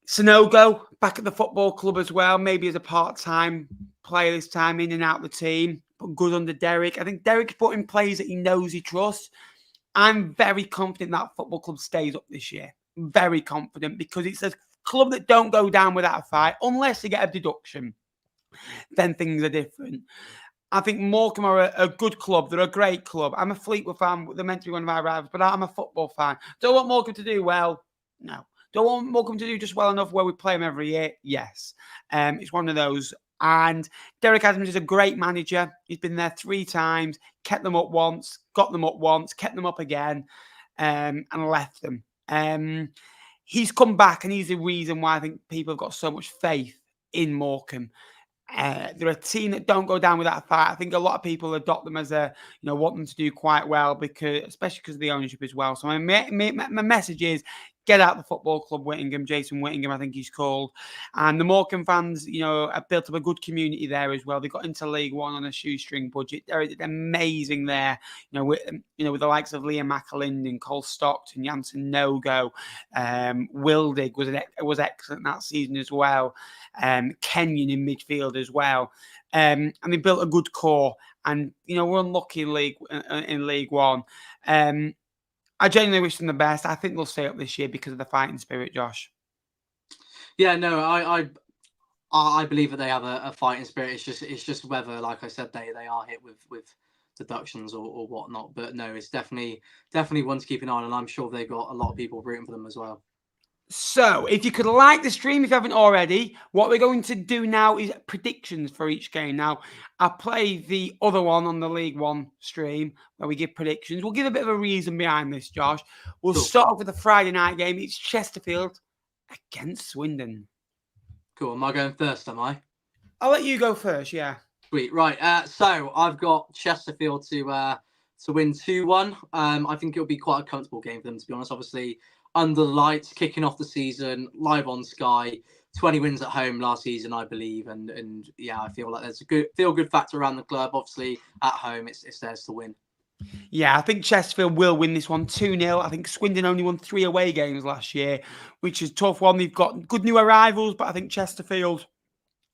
Sonogo back at the football club as well, maybe as a part-time player this time, in and out of the team, but good under Derek. I think Derek's put in players that he knows he trusts. I'm very confident that football club stays up this year. Very confident, because it's a club that don't go down without a fight unless they get a deduction. Then things are different. I think Morecambe are a good club. They're a great club. I'm a Fleetwood fan. They're meant to be one of our rivals, but I'm a football fan. Do I want Morecambe to do well? No. Do I want Morecambe to do just well enough where we play them every year? Yes. It's one of those. And Derek Adams is a great manager. He's been there 3 times, kept them up once, got them up once, kept them up again, and left them. He's come back, and he's the reason why I think people have got so much faith in Morecambe. They're a team that don't go down without a fight. I think a lot of people adopt them as want them to do quite well, especially because of the ownership as well. So my message is, get out the football club, Whittingham, Jason Whittingham, I think he's called. And the Morecambe fans, have built up a good community there as well. They got into League One on a shoestring budget. They're amazing there, with the likes of Liam McAlinden, Cole Stockton, Jansen Nogo, Wildig was excellent that season as well. Kenyon in midfield as well. And they built a good core. And, we're unlucky in League One. I genuinely wish them the best. I think they'll stay up this year because of the fighting spirit, Josh. Yeah, no, I believe that they have a fighting spirit. It's just whether, like I said, they are hit with deductions or whatnot. But no, it's definitely one to keep an eye on, and I'm sure they've got a lot of people rooting for them as well. So, if you could like the stream, if you haven't already, what we're going to do now is predictions for each game. Now, I play the other one on the League One stream where we give predictions. We'll give a bit of a reason behind this, Josh. We'll start off with the Friday night game. It's Chesterfield against Swindon. Cool. Am I going first, am I? I'll let you go first, yeah. Sweet. Right. So, I've got Chesterfield to win 2-1. I think it'll be quite a comfortable game for them, to be honest. Obviously, under the lights, kicking off the season, live on Sky, 20 wins at home last season, I believe. And yeah, I feel like there's a good factor around the club. Obviously, at home, it's theirs to win. Yeah, I think Chesterfield will win this one 2-0. I think Swindon only won 3 away games last year, which is a tough one. They've got good new arrivals, but I think Chesterfield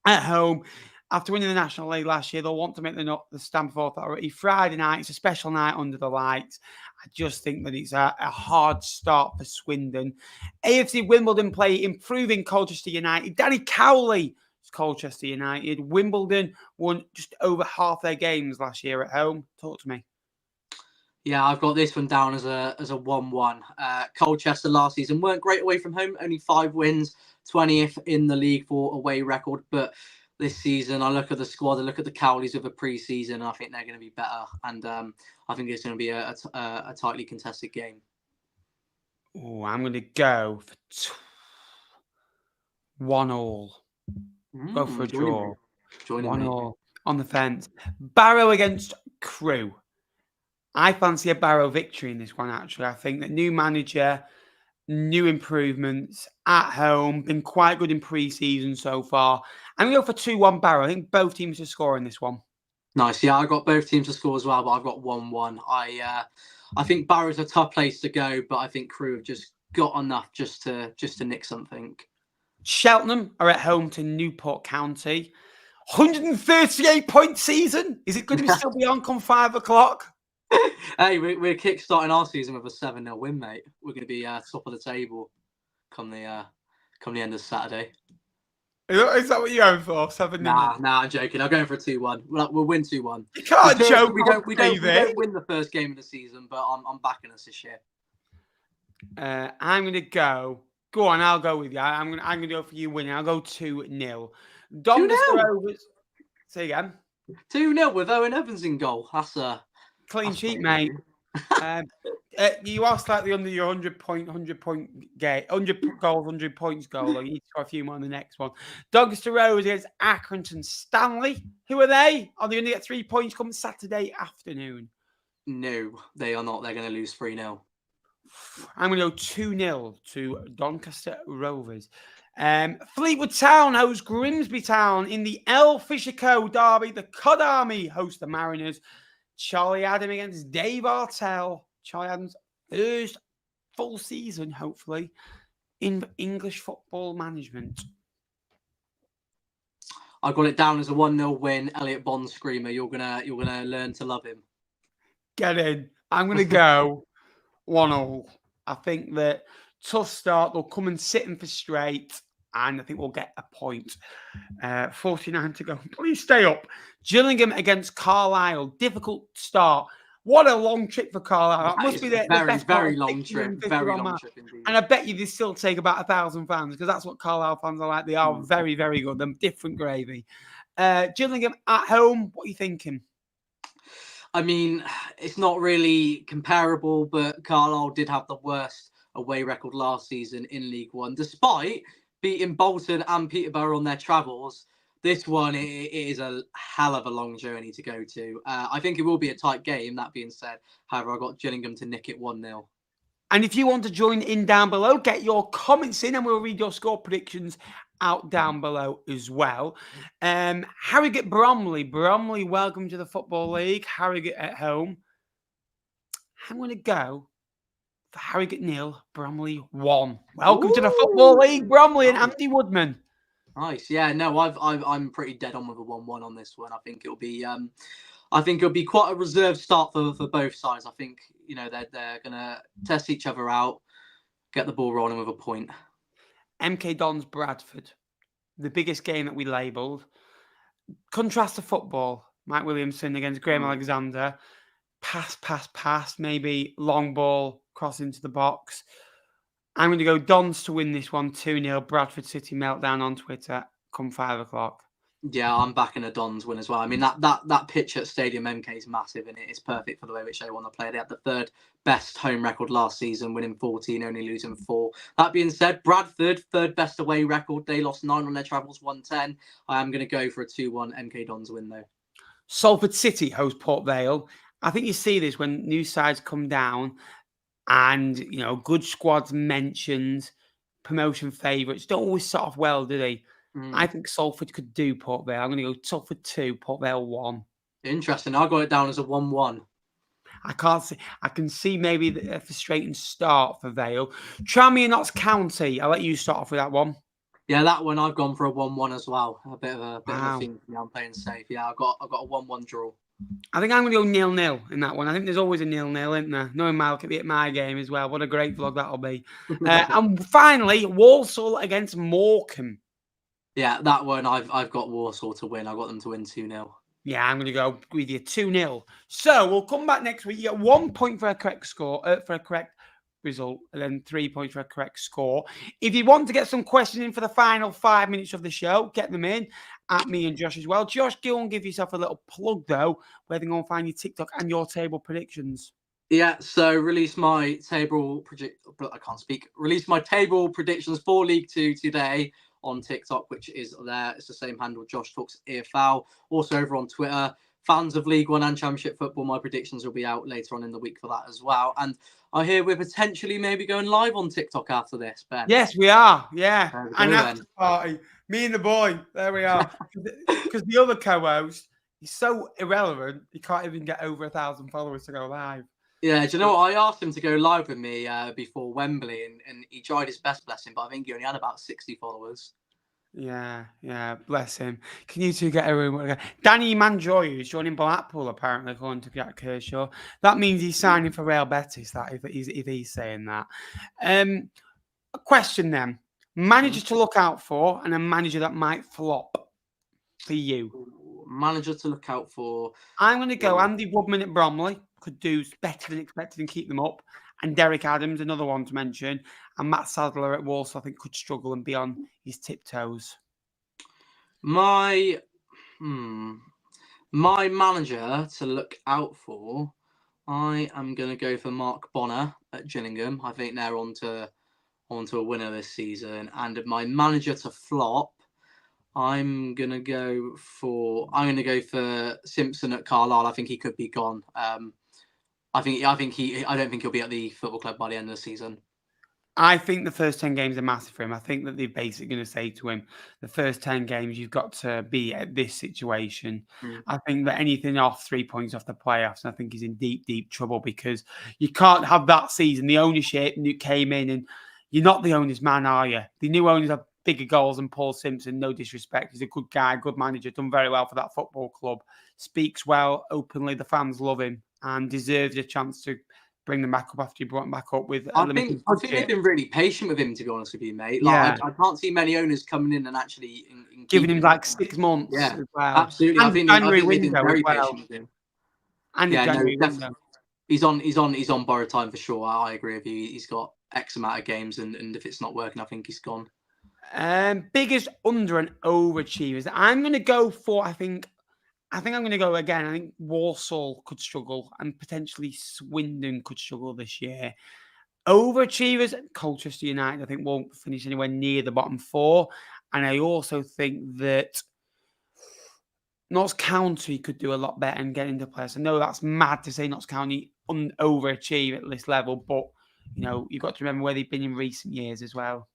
at home, after winning the National League last year, they'll want to make the stamp of authority. Friday night, it's a special night under the lights. I just think that it's a hard start for Swindon. AFC Wimbledon play improving Colchester United. Danny Cowley is Colchester United. Wimbledon won just over half their games last year at home. Talk to me. Yeah, I've got this one down as a 1-1. Colchester last season weren't great away from home, only 5 wins, 20th in the league for away record. But this season, I look at the squad, I look at the Cowleys of the pre-season, and I think they're going to be better. And I think it's going to be a tightly contested game. Oh, I'm going to go for 1-1. Go for a draw. 1-1 on the fence. Barrow against Crewe. I fancy a Barrow victory in this one, actually. I think that new manager, new improvements at home, been quite good in pre-season so far. I'm going to go for 2-1 Barrow. I think both teams to score in this one. Nice. Yeah, I got both teams to score as well, but I've got 1-1. I think Barrow's a tough place to go, but I think Crewe have just got enough just to nick something. Cheltenham are at home to Newport County. 138-point season. Is it going to still be on come 5 o'clock? Hey, we're kick-starting our season with a 7-0 win, mate. We're going to be top of the table come the end of Saturday. Is that what you're going for? 7-0? Nah, I'm joking. I'm going for a 2-1. We'll win 2-1. You can't joke. We don't win the first game of the season, but I'm backing us this year. I'm going to go Go on, I'll go with you. I'm gonna go for you winning. I'll go 2-0. 2-0? Doncaster Rovers. Say again. 2-0 with Owen Evans in goal. That's a clean sheet, mate. You are slightly under your 100 game, 100 goals, 100 points goal. Though. You need to score a few more on the next one. Doncaster Rovers against Accrington Stanley. Who are they? Are they going to get 3 points come Saturday afternoon? No, they are not. They're going to lose 3-0. I'm going to go 2-0 to Doncaster Rovers. Fleetwood Town hosts Grimsby Town in the L. Fisher Co. derby. The Cod Army host the Mariners. Charlie Adam against Dave Artell. Charlie Adams' first full season, hopefully, in English football management. I got it down as a 1-0 win. Elliot Bond screamer. You're gonna learn to love him. Get in. I'm gonna go 1-0. I think that tough start. They'll come and sit in for straight, and I think we'll get a point. 49 to go. Please stay up. Gillingham against Carlisle. Difficult start. What a long trip for Carlisle. That must be the best very long trip. Very long trip indeed. And I bet you they still take about 1,000 fans because that's what Carlisle fans are like. They are very, very good. They're different gravy. Gillingham at home. What are you thinking? I mean, it's not really comparable, but Carlisle did have the worst away record last season in League One, despite beating Bolton and Peterborough on their travels. This one it is a hell of a long journey to go to. I think it will be a tight game. That being said, however, I got Gillingham to nick it 1-0. And if you want to join in down below, get your comments in and we'll read your score predictions out down below as well. Harrogate Bromley. Bromley, welcome to the Football League. Harrogate at home. I'm going to go for Harrogate 0, Bromley 1. Welcome to the Football League, Bromley and Andy Woodman. Nice, yeah. No, I'm pretty dead on with a 1-1 on this one. I think it'll be quite a reserved start for both sides. I think they're gonna test each other out, get the ball rolling with a point. MK Dons Bradford, the biggest game that we labelled. Contrast to football. Mike Williamson against Graham Alexander. Pass. Maybe long ball cross into the box. I'm going to go Dons to win this one 2-0. Bradford City meltdown on Twitter come 5 o'clock. Yeah, I'm backing a Dons win as well. I mean, that pitch at Stadium MK is massive and it's perfect for the way which they want to play. They had the third best home record last season, winning 14, only losing 4. That being said, Bradford, third best away record. They lost 9 on their travels, 1-10. I am going to go for a 2-1 MK Dons win, though. Salford City host Port Vale. I think you see this when new sides come down and, good squads mentioned, promotion favourites. Don't always start off well, do they? I think Salford could do Port Vale. I'm going to go Salford 2, Port Vale 1. Interesting. I got it down as a 1-1. I can see maybe a frustrating start for Vale. Tranmere Notts County. I'll let you start off with that one. Yeah, that one I've gone for a 1-1 as well. A bit of a thing for me. I'm playing safe. Yeah, I've got a 1-1 draw. I think I'm going to go 0-0 in that one. I think there's always a 0-0, isn't there? Knowing Mal could be at my game as well. What a great vlog that'll be. And finally, Walsall against Morecambe. Yeah, that one I've got Walsall to win. I got them to win 2-0. Yeah, I'm going to go with you 2-0. So we'll come back next week. You get 1 point for a correct score, for a correct result, and then 3 points for a correct score. If you want to get some questions in for the final 5 minutes of the show, get them in at me and Josh as well. Josh, go and give yourself a little plug, though, where they can go and find your TikTok and your table predictions. Yeah, so release my table predictions for League 2 today on TikTok, which is there. It's the same handle, Josh Talks EFL. Also over on Twitter, fans of League 1 and Championship football, my predictions will be out later on in the week for that as well. And I hear we're potentially maybe going live on TikTok after this, Ben. Yes, we are. Yeah. And after party, me and the boy, there we are. Because the other co-host, he's so irrelevant, he can't even get over 1,000 followers to go live. Yeah, do you know what? I asked him to go live with me before Wembley, and he tried his best, bless him, but I think he only had about 60 followers. Yeah, bless him. Can you two get a room again? Danny Manjoy is joining Blackpool, apparently, according to Jack Kershaw. That means he's signing for Real Betis, that if he's saying that. A question then. Manager to look out for and a manager that might flop for you. Manager to look out for. I'm going to go Andy Woodman at Bromley. Could do better than expected and keep them up. And Derek Adams, another one to mention. And Matt Sadler at Walsall, I think, could struggle and be on his tiptoes. My manager to look out for, I am going to go for Mark Bonner at Gillingham. I think they're onto a winner this season. And my manager to flop, I'm going to go for Simpson at Carlisle. I think he could be gone. I don't think he'll be at the football club by the end of the season. I think the first 10 games are massive for him. I think that they're basically going to say to him, the first 10 games, you've got to be at this situation. I think that anything off 3 points off the playoffs, I think he's in deep, deep trouble because you can't have that season. The ownership came in and you're not the owner's man, are you? The new owners have bigger goals than Paul Simpson. No disrespect. He's a good guy, good manager, done very well for that football club. Speaks well, openly. The fans love him and deserves a chance to bring them back up after you brought them back up with. I think they've been really patient with him, to be honest with you, mate. Like, I can't see many owners coming in and actually giving him like 6 months. Yeah, as well. Absolutely. And I think they've been very patient with him. And January window. He's on borrowed time for sure. I agree with you. He's got X amount of games, and if it's not working, I think he's gone. Biggest under and overachievers. I'm going to go for. I think I'm going to go again. I think Walsall could struggle and potentially Swindon could struggle this year. Overachievers, Colchester United, I think won't finish anywhere near the bottom 4. And I also think that Notts County could do a lot better and get into playoffs. I know that's mad to say Notts County overachieve at this level, but you've got to remember where they've been in recent years as well.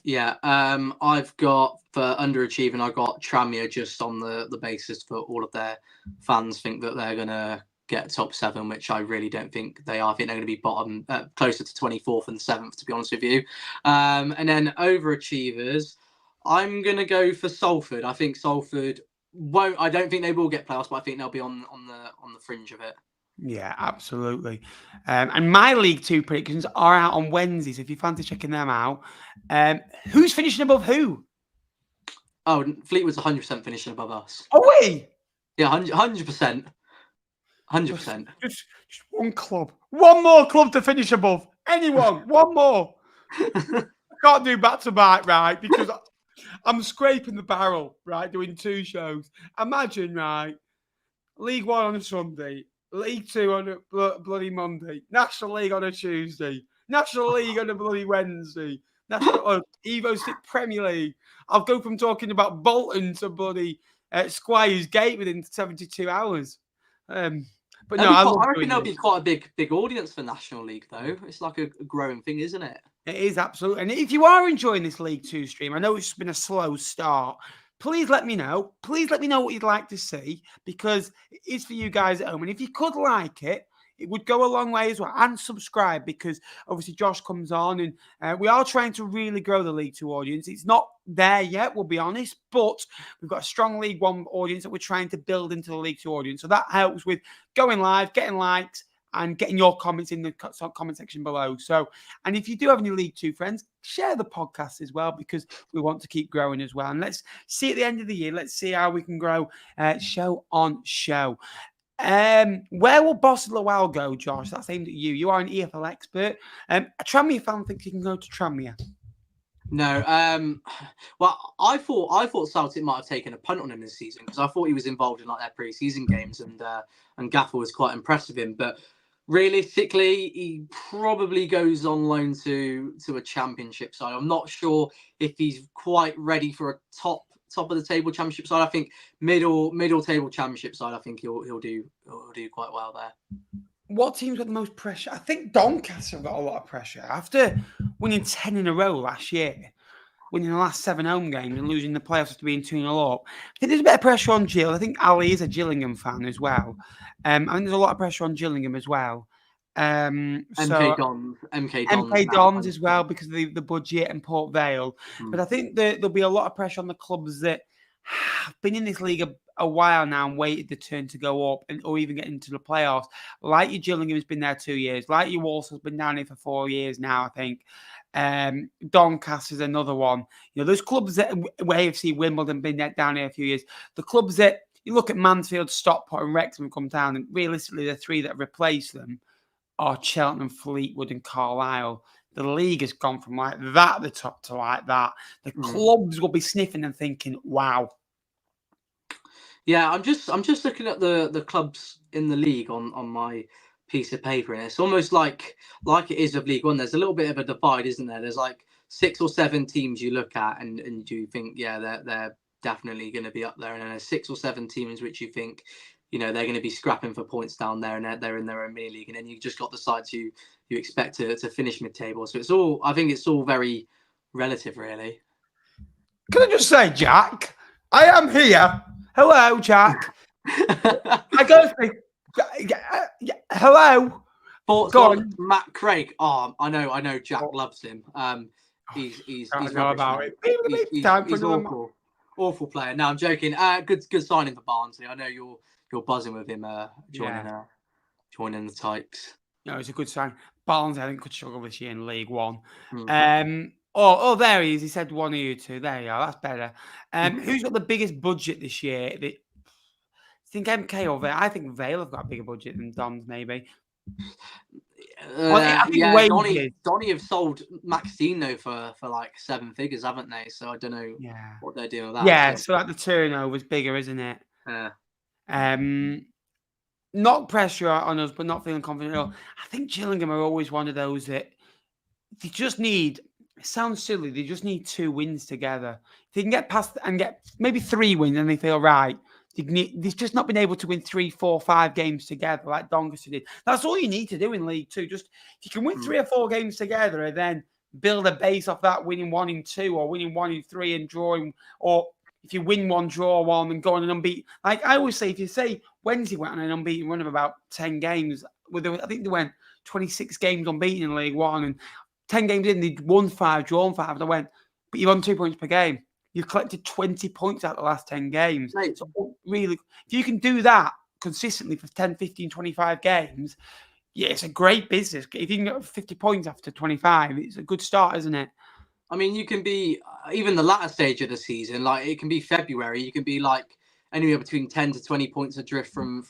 Yeah, I've got for underachieving, I got Tranmere just on the basis for all of their fans think that they're going to get top 7, which I really don't think they are. I think they're going to be bottom, closer to 24th and 7th, to be honest with you. And then overachievers, I'm going to go for Salford. I think Salford won't. I don't think they will get playoffs, but I think they'll be on the fringe of it. Yeah, absolutely. And my League 2 predictions are out on Wednesday, so if you fancy checking them out. Who's finishing above who? Oh, Fleetwood's 100% finishing above us. Oh, we? Yeah, 100%. 100%. Just one club. One more club to finish above. Anyone. One more. I can't do back-to-back, right? Because I'm scraping the barrel, right, doing 2 shows. Imagine, right, League 1 on a Sunday, League 2 on a bloody Monday, National League on a Tuesday, National League on a bloody Wednesday, Evo 6 Premier League. I'll go from talking about Bolton to bloody Squires Gate within 72 hours. But no, I reckon there'll be quite a big audience for National League, though. It's like a growing thing, isn't it? It is, absolutely. And if you are enjoying this League 2 stream, I know it's been a slow start. Please let me know. Please let me know what you'd like to see, because it is for you guys at home. And if you could like it, it would go a long way as well. And subscribe, because obviously Josh comes on and we are trying to really grow the League 2 audience. It's not there yet, we'll be honest, but we've got a strong League 1 audience that we're trying to build into the League 2 audience. So that helps with going live, getting likes, and getting your comments in the comment section below. So, and if you do have any League 2 friends, share the podcast as well, because we want to keep growing as well. And let's see at the end of the year, let's see how we can grow show on show. Where will Boss Lowell go, Josh? That's aimed at you. You are an EFL expert. A Tranmere fan thinks he can go to Tranmere. No, well, I thought Celtic might have taken a punt on him this season, because I thought he was involved in like their pre-season games, and Gaffer was quite impressed with him. But realistically, he probably goes on loan to a Championship side. I'm not sure if he's quite ready for a top of the table Championship side. I think middle table Championship side. I think he'll do quite well there. What team's got the most pressure? I think Doncaster have got a lot of pressure after winning 10 in a row last year, winning the last 7 home games and losing the playoffs after being 2-0 up. I think there's a bit of pressure on Gill. I think Ali is a Gillingham fan as well. I think there's a lot of pressure on Gillingham as well. MK Dons as well, because of the budget, and Port Vale. But I think there'll be a lot of pressure on the clubs that have been in this league a while now and waited the turn to go up or even get into the playoffs. Like your Gillingham has been there 2 years. Like your Walsall's been down here for 4 years now, I think. Doncaster's another one. Those clubs that AFC Wimbledon been down here a few years. The clubs that you look at, Mansfield, Stockport and Wrexham come down, and realistically the 3 that replace them are Cheltenham, Fleetwood, and Carlisle. The league has gone from like that at the top to like that. The clubs will be sniffing and thinking, "Wow." Yeah, I'm just looking at the clubs in the league on my piece of paper, and it's almost like it is of League One. There's a little bit of a divide, isn't there? There's like 6 or 7 teams you look at and you think, yeah, they're definitely going to be up there, and then there's 6 or 7 teams which you think, they're going to be scrapping for points down there, and they're in their own mini league, and then you just got the sides you expect to finish mid-table. So I think it's all very relative, really. Can I just say, Jack, I am here. Hello, Jack. I go say, hello. Thoughts on Matt Craig? Oh, I know. Jack loves him. He's rubbish. He's awful player. No, I'm joking. Good signing for Barnsley. I know you're buzzing with him joining the Tykes. No, it's a good sign. Barnsley, I think, could struggle this year in League One. Oh, there he is. He said one of you two. There you are. That's better. Who's got the biggest budget this year? I think MK or Vale? I think Vale have got a bigger budget than Dons, maybe. I think Donny have sold Maxino for like 7 figures, haven't they? So I don't know what they're doing with that. Yeah, so like the turnover's bigger, isn't it? Yeah. Not pressure on us, but not feeling confident at all. I think Gillingham are always one of those that they just need. It sounds silly. They just need 2 wins together. If they can get past and get maybe 3 wins, and they feel right. They've just not been able to win 3, 4, 5 games together like Doncaster did. That's all you need to do in League Two. Just if you can win 3 or 4 games together, and then build a base off that, winning 1 in 2 or winning 1 in 3 and drawing, or if you win 1, draw 1, and go on an unbeaten. Like I always say, if you say Wednesday went on an unbeaten run of about 10 games, I think they went 26 games unbeaten in League One, and 10 games in, they'd won 5, drawn 5. And I went, but you've won 2 points per game. You've collected 20 points out of the last 10 games. Right. So really, if you can do that consistently for 10, 15, 25 games, yeah, it's a great business. If you can get 50 points after 25, it's a good start, isn't it? I mean, you can be, even the latter stage of the season, like it can be February, you can be like anywhere between 10 to 20 points adrift from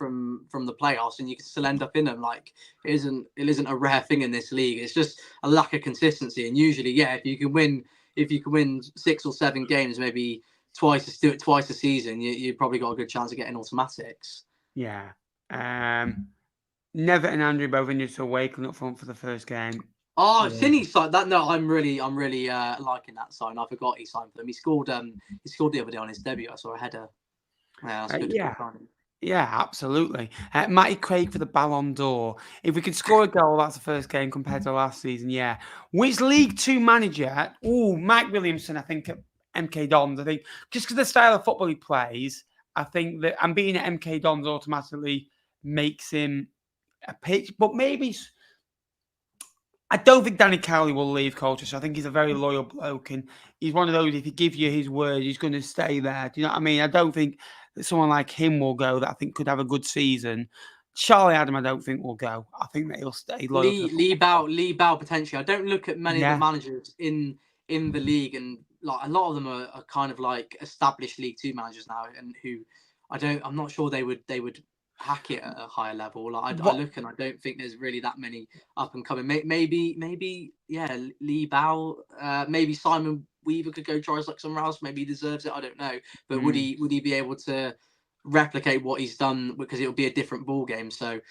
the playoffs, and you can still end up in them. Like it isn't a rare thing in this league. It's just a lack of consistency. And usually, yeah, if you can win 6 or 7 games, maybe twice a season, you probably got a good chance of getting automatics. Yeah. Nevitt and Andrew both injured to Wakeland up front for the first game. Oh, I've seen he signed that. No, I'm really liking that sign. I forgot he signed for them. He scored the other day on his debut. I saw a header. Yeah, that's good. Yeah, absolutely. Matty Craig for the Ballon d'Or. If we could score a goal, that's the first game compared to last season. Yeah. Which League Two manager? Mike Williamson, I think, at MK Dons. I think just because the style of football he plays, I think that being at MK Dons automatically makes him a pitch. But maybe I don't think Danny Cowley will leave Colchester. I think he's a very loyal bloke, and he's one of those, if he gives you his word, he's going to stay there. Do you know what I mean? I don't think that someone like him will go that I think could have a good season. Charlie Adam, I don't think will go. I think that he'll stay loyal. Lee Bow potentially. I don't look at many of the managers in the league, and like a lot of them are kind of like established League Two managers now, and who I'm not sure they would hack it at a higher level. Like I look and I don't think there's really that many up and coming. Maybe Lee Bow, maybe Simon Weaver could go try somewhere else. Maybe he deserves it. I don't know. But would he be able to replicate what he's done? Because it'll be a different ball game. So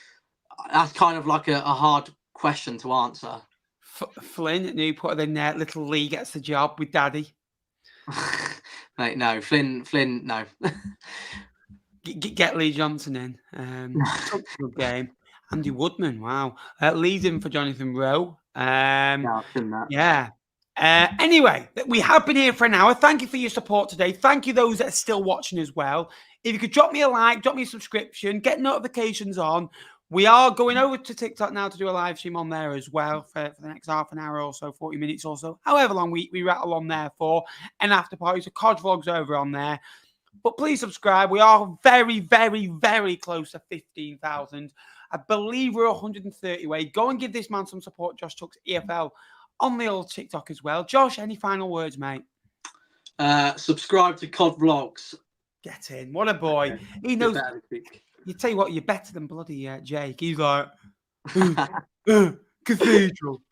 that's kind of like a hard question to answer. Flynn at Newport, then little Lee gets the job with Daddy. Mate, no. Flynn, no. Get Lee Johnson in. Good game. Andy Woodman, wow. Lee's in for Jonathan Rowe. Yeah. Anyway, we have been here for an hour. Thank you for your support today. Thank you those that are still watching as well. If you could drop me a like, drop me a subscription, get notifications on. We are going over to TikTok now to do a live stream on there as well for the next half an hour or so, 40 minutes or so, however long we rattle on there for. And after party, so Cod Vlogs over on there. But please subscribe. We are very, very, very close to 15,000. I believe we're 130 away. Go and give this man some support, Josh Tuck's EFL, on the old TikTok as well. Josh, any final words, mate? Subscribe to Cod Vlogs. Get in. What a boy. Okay. He knows. You tell you what, you're better than bloody Jake. He's like, Cathedral,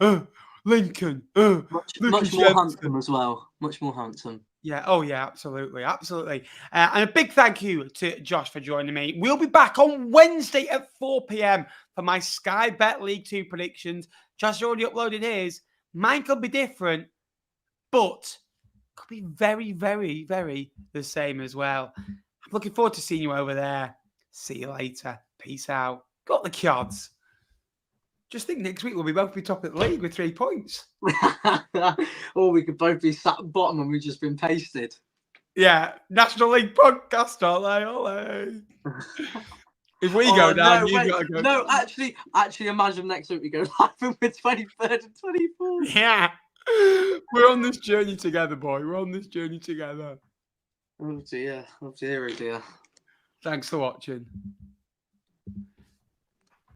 Lincoln, Much Lucas more Jensen. handsome as well. Much more handsome. Yeah. Oh, yeah. Absolutely. Absolutely. And a big thank you to Josh for joining me. We'll be back on Wednesday at 4 p.m. for my Sky Bet League 2 predictions. Josh already uploaded his. Mine could be different, but could be very, very, very the same as well. I'm looking forward to seeing you over there. See you later. Peace out. Got the cards. Just think next week we'll be both be top of the league with 3 points. Or we could both be sat bottom and we've just been pasted. Yeah, National League podcast, ole. If we go down, you gotta go No, down. actually, imagine next week we go live with 23rd and 24th. Yeah. We're on this journey together, boy. We're on this journey together. Oh dear, oh dear, oh dear. Thanks for watching.